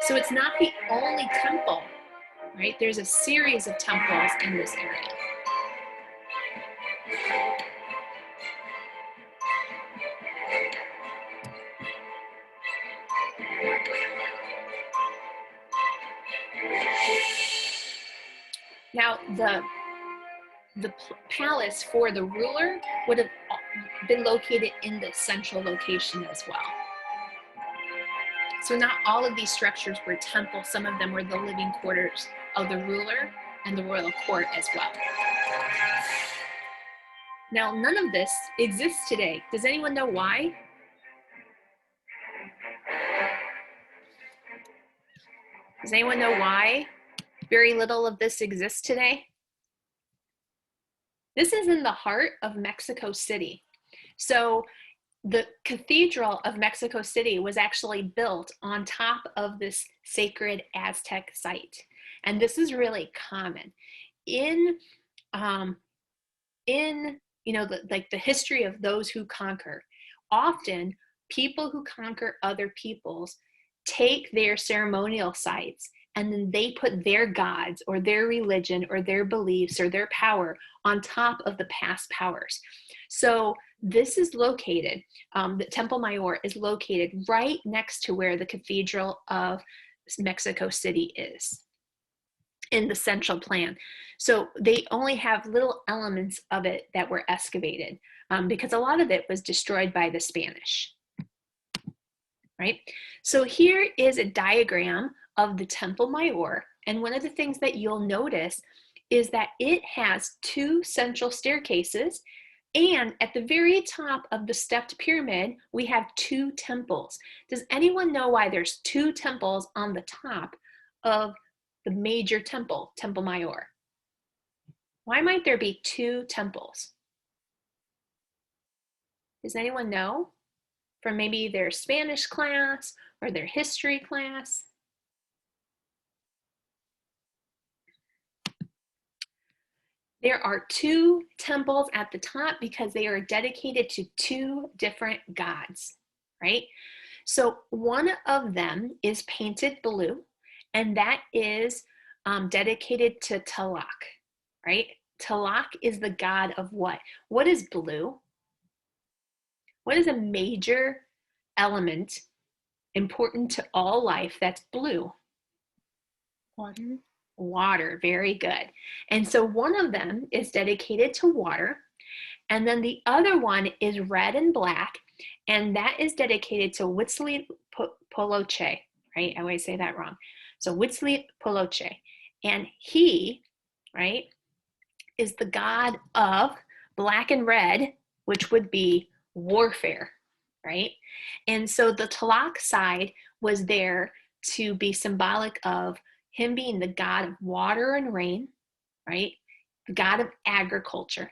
So it's not the only temple, right? There's a series of temples in this area. Now, the palace for the ruler would have been located in the central location as well. So not all of these structures were temples. Some of them were the living quarters of the ruler and the royal court as well. Now, none of this exists today. Does anyone know why? Does anyone know why very little of this exists today? This is in the heart of Mexico City. So the Cathedral of Mexico City was actually built on top of this sacred Aztec site. And this is really common. In the history of those who conquer, often people who conquer other peoples take their ceremonial sites and then they put their gods or their religion or their beliefs or their power on top of the past powers. So this is located, the Templo Mayor is located right next to where the Cathedral of Mexico City is in the central plan. So they only have little elements of it that were excavated because a lot of it was destroyed by the Spanish, right? So here is a diagram of the Templo Mayor. And one of the things that you'll notice is that it has 2 central staircases. And at the very top of the stepped pyramid, we have 2 temples. Does anyone know why there's 2 temples on the top of the major temple, Templo Mayor? Why might there be 2 temples? Does anyone know? from maybe their Spanish class or their history class? There are 2 temples at the top because they are dedicated to 2 different gods, right? So one of them is painted blue, and that is dedicated to Tlaloc, right? Tlaloc is the god of what? What is blue? What is a major element important to all life that's blue? Water. Water, very good. And so one of them is dedicated to water, and then the other one is red and black, and that is dedicated to Huitzilopochtli, right? I always say that wrong. So Huitzilopochtli, and he, right, is the god of black and red, which would be warfare, right? And so the Tlaloc side was there to be symbolic of him being the god of water and rain, right? The god of agriculture.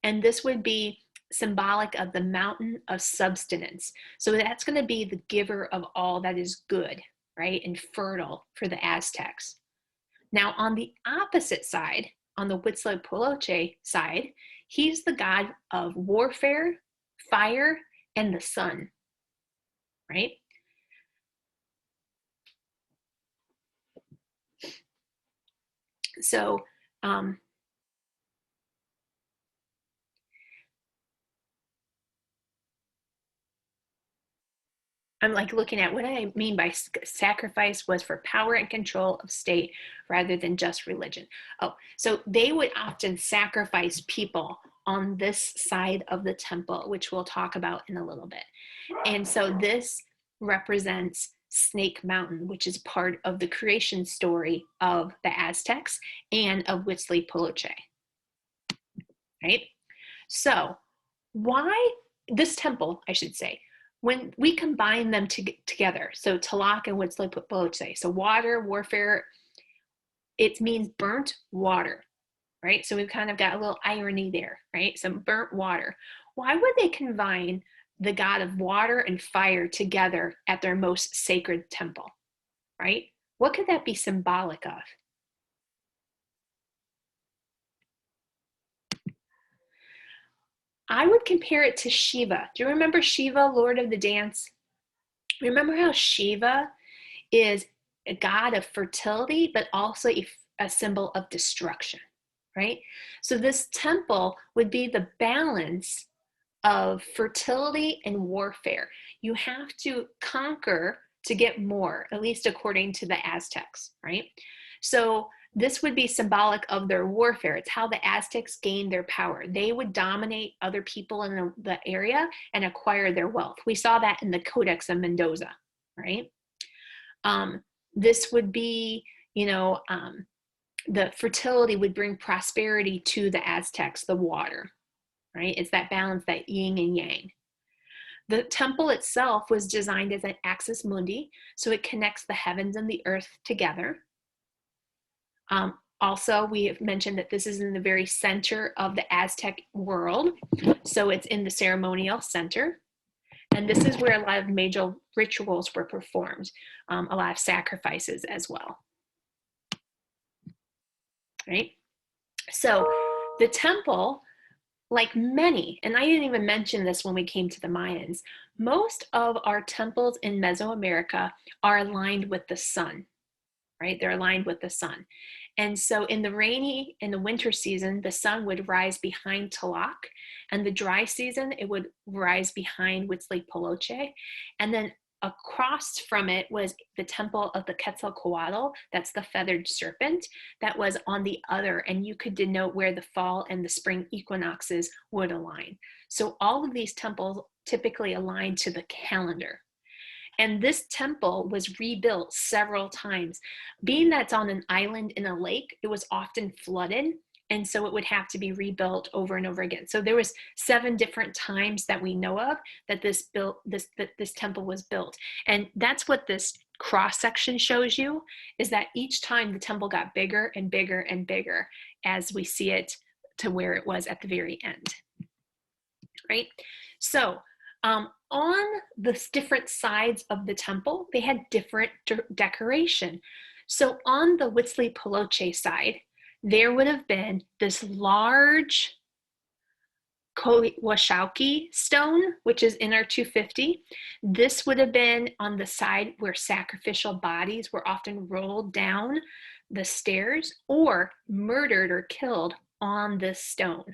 And this would be symbolic of the mountain of substance. So that's going to be the giver of all that is good, right? And fertile for the Aztecs. Now, on the opposite side, on the Huitzilopochtli side, he's the god of warfare, fire, and the sun, right? So I'm like looking at what I mean by sacrifice was for power and control of state rather than just religion. Oh, so they would often sacrifice people on this side of the temple, which we'll talk about in a little bit. And so this represents Snake Mountain, which is part of the creation story of the Aztecs and of Huitzilopochtli, right? So why this temple, I should say, when we combine them together, so Tlaloc and Huitzilopochtli, so water, warfare, it means burnt water, right? So we've kind of got a little irony there, right? Some burnt water. Why would they combine the god of water and fire together at their most sacred temple, right? What could that be symbolic of? I would compare it to Shiva. Do you remember Shiva, Lord of the Dance? Remember how Shiva is a god of fertility, but also a symbol of destruction, right? So this temple would be the balance of fertility and warfare. You have to conquer to get more, at least according to the Aztecs, right? So this would be symbolic of their warfare. It's how the Aztecs gained their power. They would dominate other people in the area and acquire their wealth. We saw that in the Codex of Mendoza, right? This would be, the fertility would bring prosperity to the Aztecs, the water, right? It's that balance, that yin and yang. The temple itself was designed as an axis mundi, so it connects the heavens and the earth together. Also, we have mentioned that this is in the very center of the Aztec world, so it's in the ceremonial center. And this is where a lot of major rituals were performed, a lot of sacrifices as well. Right? So the temple, like many, and I didn't even mention this when we came to the Mayans, most of our temples in Mesoamerica are aligned with the sun, right? They're aligned with the sun. And so in the winter season, the sun would rise behind Tlaloc, and the dry season, it would rise behind Huitzilopochtli. And then across from it was the temple of the Quetzalcoatl, that's the feathered serpent, that was on the other, and you could denote where the fall and the spring equinoxes would align. So all of these temples typically align to the calendar. And this temple was rebuilt several times. Being that it's on an island in a lake, it was often flooded, and so it would have to be rebuilt over and over again. So there was 7 different times that we know of that this temple was built. And that's what this cross section shows you, is that each time the temple got bigger and bigger and bigger as we see it to where it was at the very end, right? So on the different sides of the temple, they had different decoration. So on the Huitzilopochtli side, there would have been this large Coyolxauhqui stone, which is in our 250. This would have been on the side where sacrificial bodies were often rolled down the stairs or murdered or killed on this stone.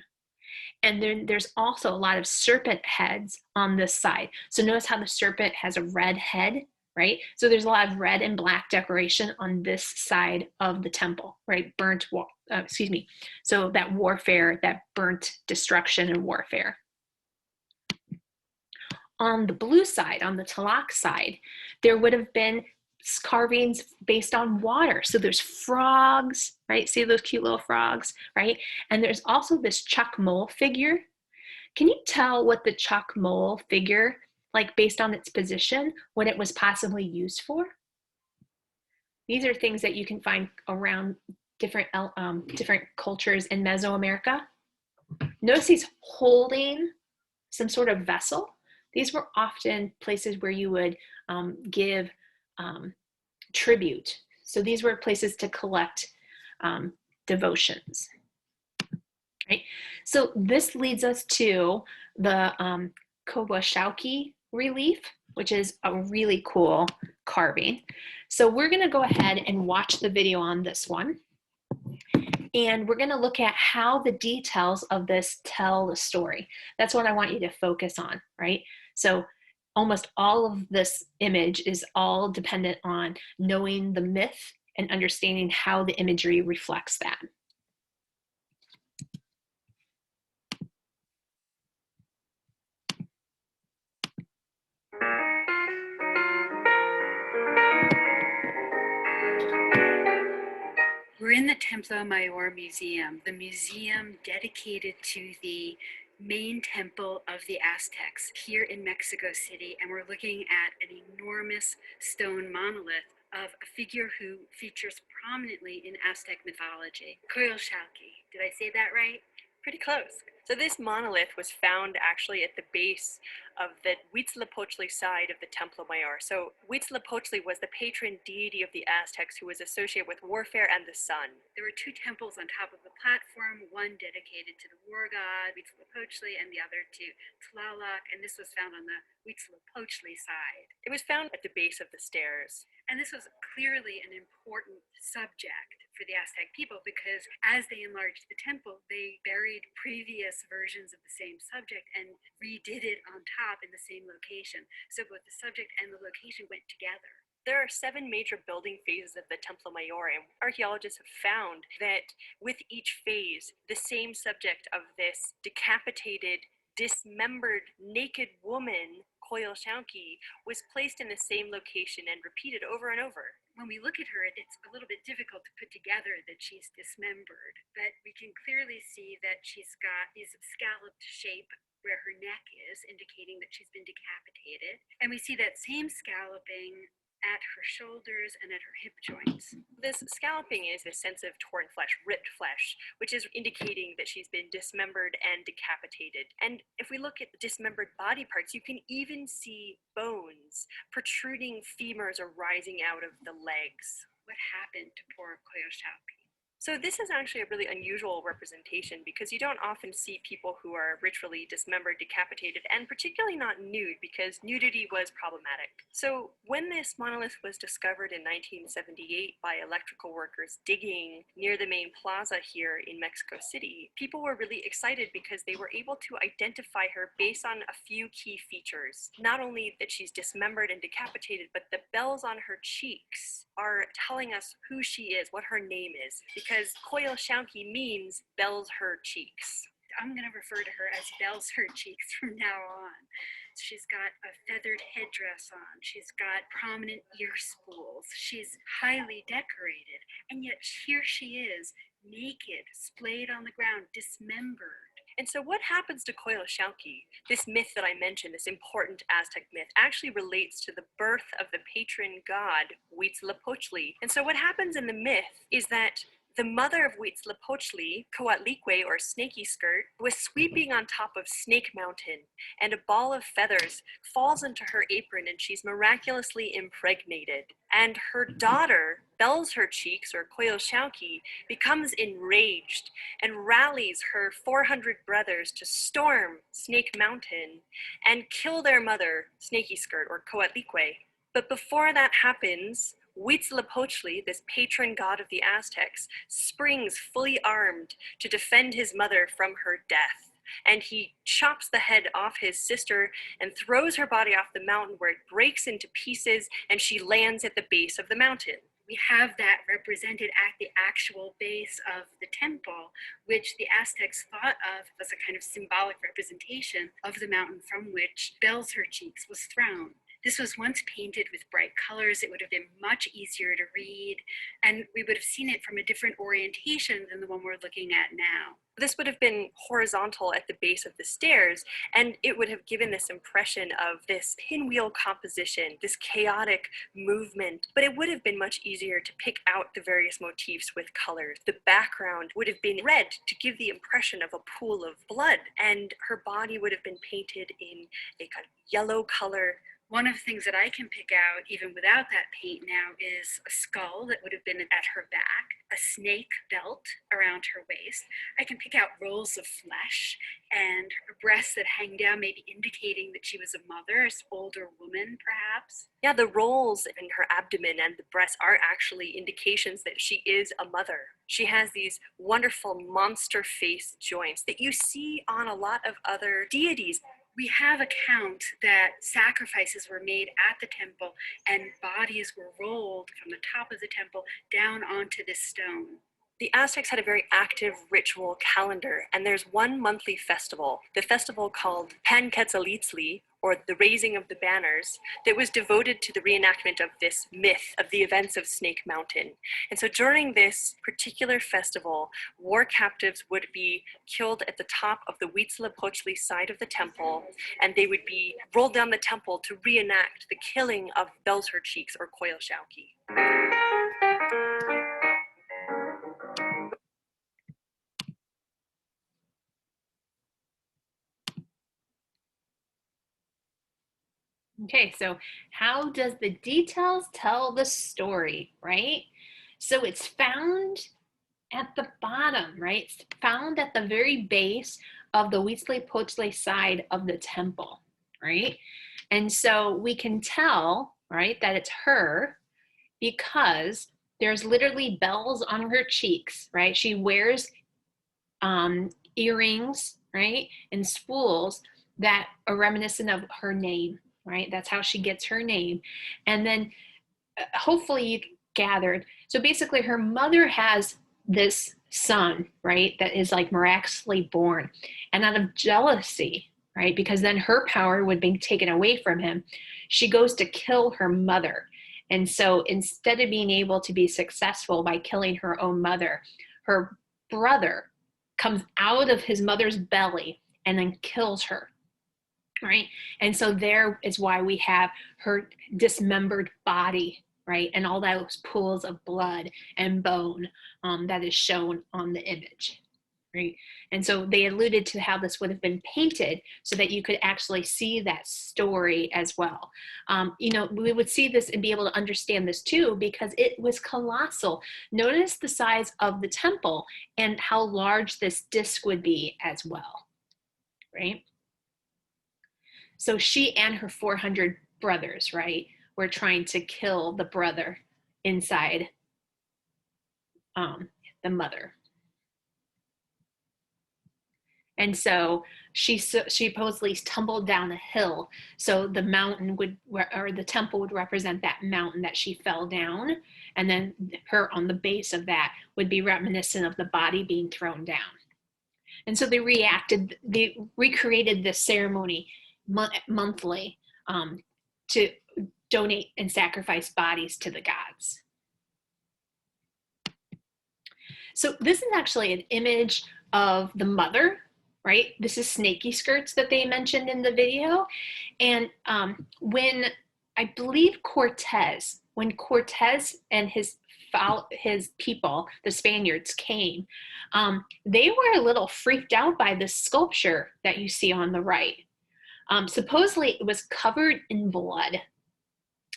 And then there's also a lot of serpent heads on this side. So notice how the serpent has a red head, right? So there's a lot of red and black decoration on this side of the temple, right? So that warfare, that burnt destruction and warfare. On the blue side, on the Tlaloc side, there would have been carvings based on water. So there's frogs, right? See those cute little frogs, right? And there's also this Chuck Mole figure. Can you tell what the Chuck Mole figure, like based on its position, what it was possibly used for? These are things that you can find around different cultures in Mesoamerica. Notice he's holding some sort of vessel. These were often places where you would give tribute. So these were places to collect devotions. Right? So this leads us to the Coyolxauhqui relief, which is a really cool carving. So we're going to go ahead and watch the video on this one. And we're going to look at how the details of this tell the story. That's what I want you to focus on, right? So almost all of this image is all dependent on knowing the myth and understanding how the imagery reflects that. We're in the Templo Mayor Museum, the museum dedicated to the main temple of the Aztecs here in Mexico City, and we're looking at an enormous stone monolith of a figure who features prominently in Aztec mythology, Coyolxauhqui. Did I say that right? Pretty close. So this monolith was found actually at the base of the Huitzilopochtli side of the Templo Mayor. So Huitzilopochtli was the patron deity of the Aztecs who was associated with warfare and the sun. There were two temples on top of the platform, one dedicated to the war god, Huitzilopochtli, and the other to Tlaloc, and this was found on the Huitzilopochtli side. It was found at the base of the stairs. And this was clearly an important subject for the Aztec people because as they enlarged the temple, they buried previous versions of the same subject and redid it on top in the same location. So both the subject and the location went together. There are 7 major building phases of the Templo Mayor, and archaeologists have found that with each phase, the same subject of this decapitated, dismembered, naked woman, Coyolxauhqui, was placed in the same location and repeated over and over. When we look at her, it's a little bit difficult to put together that she's dismembered, but we can clearly see that she's got this scalloped shape where her neck is, indicating that she's been decapitated. And we see that same scalloping at her shoulders and at her hip joints. This scalloping is a sense of torn flesh, ripped flesh, which is indicating that she's been dismembered and decapitated. And if we look at the dismembered body parts, you can even see bones, protruding femurs are rising out of the legs. What happened to poor Coyolxauhqui? So this is actually a really unusual representation because you don't often see people who are ritually dismembered, decapitated, and particularly not nude because nudity was problematic. So when this monolith was discovered in 1978 by electrical workers digging near the main plaza here in Mexico City, people were really excited because they were able to identify her based on a few key features. Not only that she's dismembered and decapitated, but the bells on her cheeks are telling us who she is, what her name is, because Coyolxauhqui means bells her cheeks. I'm going to refer to her as bells her cheeks from now on. She's got a feathered headdress on. She's got prominent ear spools. She's highly decorated. And yet here she is, naked, splayed on the ground, dismembered. And so what happens to Coyolxauhqui, this myth that I mentioned, this important Aztec myth, actually relates to the birth of the patron god, Huitzilopochtli. And so what happens in the myth is that The mother of Huitzilopochtli, Coatlicue or Snaky Skirt, was sweeping on top of Snake Mountain, and a ball of feathers falls into her apron and she's miraculously impregnated. And her daughter, Bells Her Cheeks or Coyolxauhqui, becomes enraged and rallies her 400 brothers to storm Snake Mountain and kill their mother, Snaky Skirt or Coatlicue. But before that happens, Huitzilopochtli, this patron god of the Aztecs, springs fully armed to defend his mother from her death. And he chops the head off his sister and throws her body off the mountain where it breaks into pieces and she lands at the base of the mountain. We have that represented at the actual base of the temple, which the Aztecs thought of as a kind of symbolic representation of the mountain from which Bells Her Cheeks was thrown. This was once painted with bright colors. It would have been much easier to read, and we would have seen it from a different orientation than the one we're looking at now. This would have been horizontal at the base of the stairs, and it would have given this impression of this pinwheel composition, this chaotic movement, but it would have been much easier to pick out the various motifs with colors. The background would have been red to give the impression of a pool of blood, and her body would have been painted in a kind of yellow color. One of the things that I can pick out, even without that paint now, is a skull that would have been at her back, a snake belt around her waist. I can pick out rolls of flesh and her breasts that hang down, maybe indicating that she was a mother, an older woman, perhaps. Yeah, the rolls in her abdomen and the breasts are actually indications that she is a mother. She has these wonderful monster face joints that you see on a lot of other deities. We have account that sacrifices were made at the temple and bodies were rolled from the top of the temple down onto this stone. The Aztecs had a very active ritual calendar, and there's one monthly festival, the festival called Panquetzalitzli, or the raising of the banners, that was devoted to the reenactment of this myth of the events of Snake Mountain. And so during this particular festival, war captives would be killed at the top of the Huitzilopochtli side of the temple, and they would be rolled down the temple to reenact the killing of Bells Her Cheeks or Coyolxauhqui. Okay, so how does the details tell the story, right? So it's found at the bottom, right? It's found at the very base of the Huitzilopochtli side of the temple, right? And so we can tell, right, that it's her because there's literally bells on her cheeks, right? She wears earrings, right, and spools that are reminiscent of her name, right? That's how she gets her name. And then hopefully you gathered. So basically her mother has this son, right, that is like miraculously born. And out of jealousy, right, because then her power would be taken away from him, she goes to kill her mother. And so instead of being able to be successful by killing her own mother, her brother comes out of his mother's belly and then kills her. Right. And so there is why we have her dismembered body, right? And all those pools of blood and bone that is shown on the image, right? And so they alluded to how this would have been painted so that you could actually see that story as well. You know, we would see this and be able to understand this too, because it was colossal. Notice the size of the temple and how large this disc would be as well, right? So she and her 400 brothers, right, were trying to kill the brother inside the mother. And so she supposedly tumbled down a hill. So the mountain would, or the temple would represent that mountain that she fell down. And then her on the base of that would be reminiscent of the body being thrown down. And so they recreated this ceremony monthly to donate and sacrifice bodies to the gods. So this is actually an image of the mother, right? This is Snaky Skirts that they mentioned in the video. And when I believe when Cortez and his his people, the Spaniards, came, they were a little freaked out by this sculpture that you see on the right. Supposedly it was covered in blood,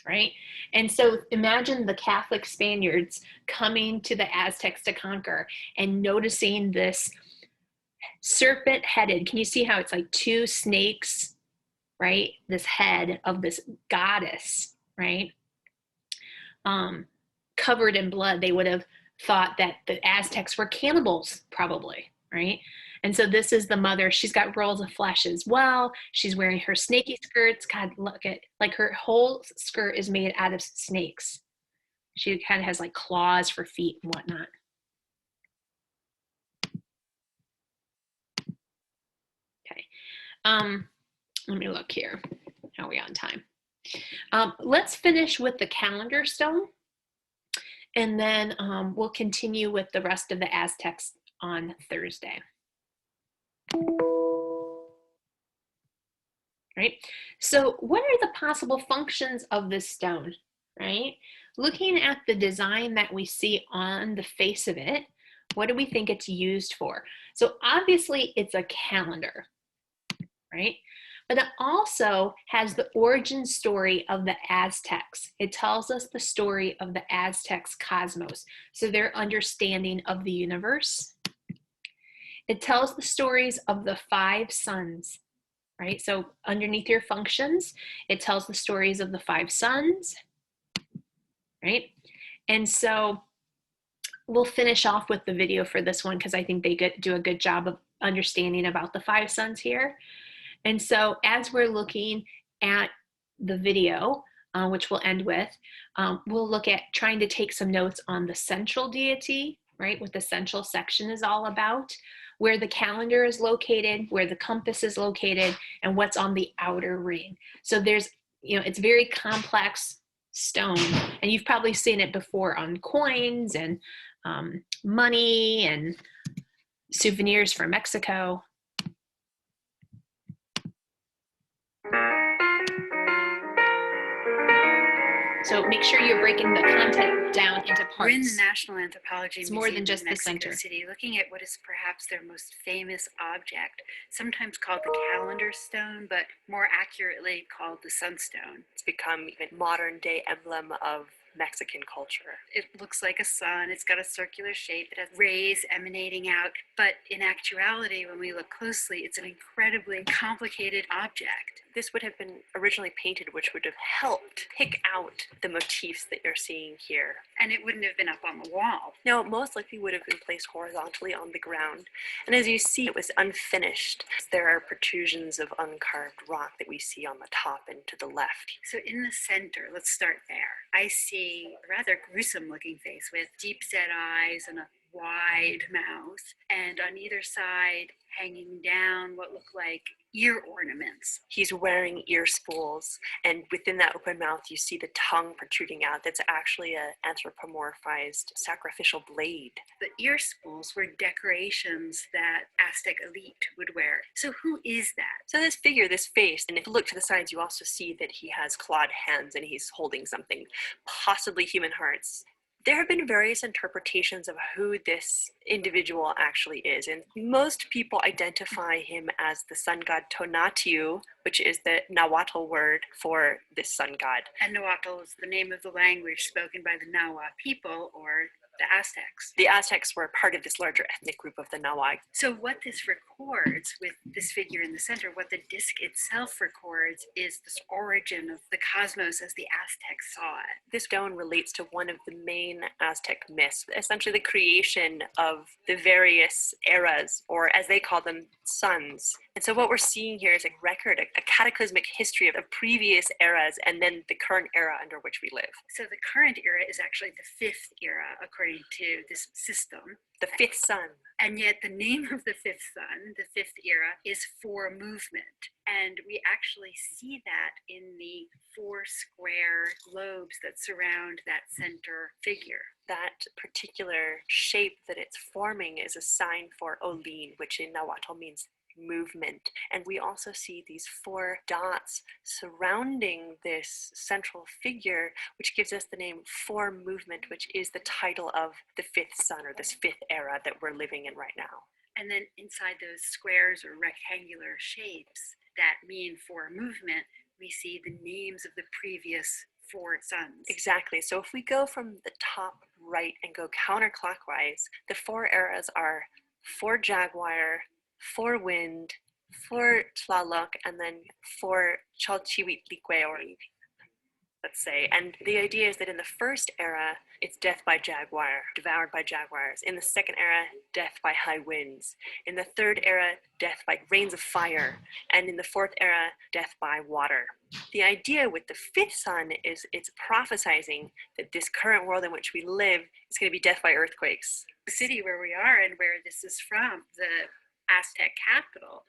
right? And so imagine the Catholic Spaniards coming to the Aztecs to conquer and noticing this serpent headed. Can you see how it's like two snakes, right? This head of this goddess, right? Covered in blood. They would have thought that the Aztecs were cannibals, probably, right? And so this is the mother. She's got rolls of flesh as well. She's wearing her snaky skirts. God, look at, like, her whole skirt is made out of snakes. She kind of has like claws for feet and whatnot. Okay. Let me look here. How are we on time? Let's finish with the calendar stone, and then we'll continue with the rest of the Aztecs on Thursday. Right? So what are the possible functions of this stone, right? Looking at the design that we see on the face of it, what do we think it's used for? So obviously it's a calendar, right? But it also has the origin story of the Aztecs. It tells us the story of the Aztecs' cosmos, so their understanding of the universe. It tells the stories of the 5 suns, right? So underneath your functions, it tells the stories of the 5 suns, right? And so we'll finish off with the video for this one because I think they do a good job of understanding about the 5 suns here. And so as we're looking at the video, which we'll end with, we'll look at trying to take some notes on the central deity, right? What the central section is all about, where the calendar is located, where the compass is located, and what's on the outer ring. So there's, it's very complex stone, and you've probably seen it before on coins and money and souvenirs from Mexico. So make sure you're breaking the content down into parts. We're in the National Anthropology It's Museum more than just in the Mexico center. City, looking at what is perhaps their most famous object, sometimes called the calendar stone, but more accurately called the sunstone. It's become even modern day emblem of Mexican culture. It looks like a sun, it's got a circular shape, it has rays emanating out, but in actuality, when we look closely, it's an incredibly complicated object. This would have been originally painted, which would have helped pick out the motifs that you're seeing here. And it wouldn't have been up on the wall. No, it most likely would have been placed horizontally on the ground. And as you see, it was unfinished. There are protrusions of uncarved rock that we see on the top and to the left. So in the center, let's start there. I see a rather gruesome looking face with deep set eyes and a wide mouth, and on either side hanging down what look like ear ornaments. He's wearing ear spools, and within that open mouth you see the tongue protruding out. That's actually an anthropomorphized sacrificial blade. The ear spools were decorations that Aztec elite would wear. So who is that? So this figure, this face, and if you look to the sides you also see that he has clawed hands and he's holding something, possibly human hearts. There have been various interpretations of who this individual actually is, and most people identify him as the sun god Tonatiuh, which is the Nahuatl word for this sun god. And Nahuatl is the name of the language spoken by the Nahua people, or the Aztecs. The Aztecs were part of this larger ethnic group of the Nahuatl. So what this records with this figure in the center, what the disc itself records, is this origin of the cosmos as the Aztecs saw it. This stone relates to one of the main Aztec myths, essentially the creation of the various eras, or as they call them, suns. And so what we're seeing here is a record, a cataclysmic history of previous eras and then the current era under which we live. So the current era is actually the 5th era, according to this system. The 5th sun. And yet the name of the 5th sun, the 5th era, is for movement. And we actually see that in the 4 square globes that surround that center figure. That particular shape that it's forming is a sign for Olin, which in Nahuatl means movement. And we also see these 4 dots surrounding this central figure, which gives us the name 4 movement, which is the title of the 5th sun, or this 5th era that we're living in right now. And then inside those squares or rectangular shapes that mean 4 movement, we see the names of the previous 4 suns. Exactly. So if we go from the top right and go counterclockwise, the 4 eras are 4 Jaguar, 4 Wind, 4 Tlaloc, and then 4 Chalchihuitlique, or let's say. And the idea is that in the first era, it's death by jaguar, devoured by jaguars. In the second era, death by high winds. In the third era, death by rains of fire. And in the fourth era, death by water. The idea with the 5th sun is it's prophesizing that this current world in which we live is going to be death by earthquakes. The city where we are and where this is from, the Aztec capital,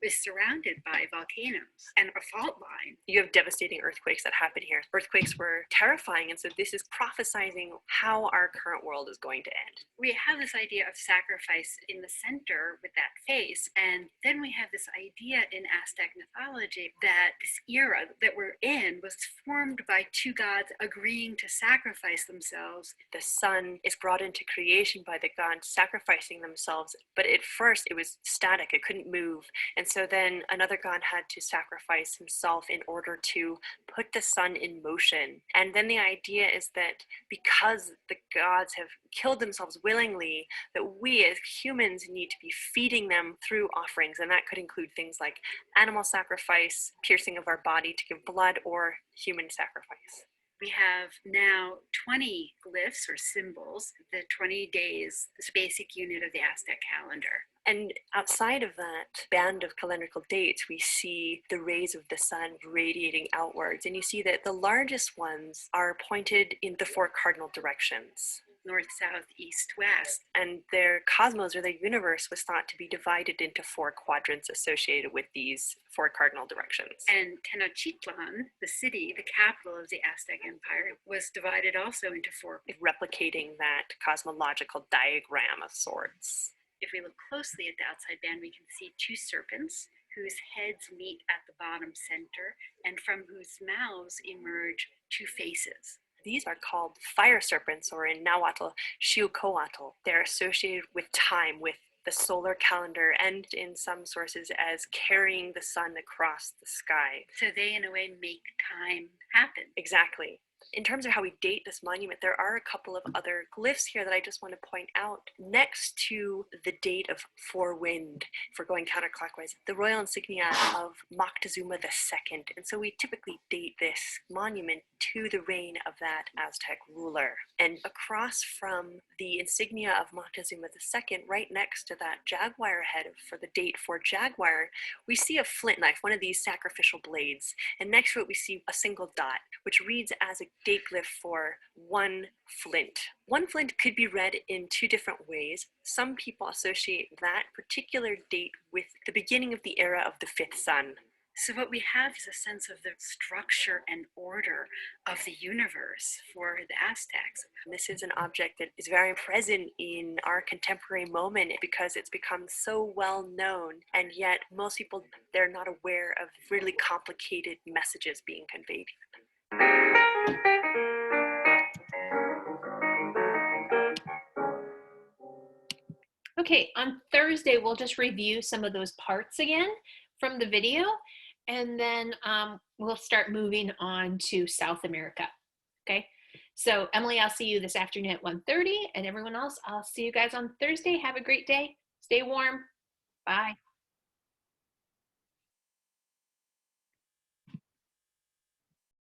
is surrounded by volcanoes and a fault line. You have devastating earthquakes that happen here. Earthquakes were terrifying, and so this is prophesizing how our current world is going to end. We have this idea of sacrifice in the center with that face, and then we have this idea in Aztec mythology that this era that we're in was formed by 2 gods agreeing to sacrifice themselves. The sun is brought into creation by the gods sacrificing themselves, but at first it was static, it couldn't move, and so then another god had to sacrifice himself in order to put the sun in motion. And then the idea is that because the gods have killed themselves willingly, that we as humans need to be feeding them through offerings, and that could include things like animal sacrifice, piercing of our body to give blood, or human sacrifice. We have now 20 glyphs or symbols, the 20 days, this basic unit of the Aztec calendar. And outside of that band of calendrical dates, we see the rays of the sun radiating outwards. And you see that the largest ones are pointed in the 4 cardinal directions. North, south, east, west. And their cosmos, or their universe, was thought to be divided into 4 quadrants associated with these 4 cardinal directions. And Tenochtitlan, the city, the capital of the Aztec Empire, was divided also into 4. Replicating that cosmological diagram of sorts. If we look closely at the outside band, we can see 2 serpents whose heads meet at the bottom center and from whose mouths emerge 2 faces. These are called fire serpents, or in Nahuatl, Xiucoatl. They're associated with time, with the solar calendar, and in some sources as carrying the sun across the sky. So they, in a way, make time happen. Exactly. In terms of how we date this monument, there are a couple of other glyphs here that I just want to point out. Next to the date of 4 wind, if we're going counterclockwise, the royal insignia of Moctezuma II. And so we typically date this monument to the reign of that Aztec ruler. And across from the insignia of Moctezuma II, right next to that jaguar head for the date for jaguar, we see a flint knife, one of these sacrificial blades. And next to it, we see a single dot, which reads as a date glyph for 1 flint. 1 flint could be read in 2 different ways. Some people associate that particular date with the beginning of the era of the 5th sun. So what we have is a sense of the structure and order of the universe for the Aztecs. And this is an object that is very present in our contemporary moment because it's become so well known, and yet most people, they're not aware of really complicated messages being conveyed. Okay, on Thursday, we'll just review some of those parts again from the video, and then we'll start moving on to South America, okay? So Emily, I'll see you this afternoon at 1:30, and everyone else, I'll see you guys on Thursday. Have a great day. Stay warm. Bye.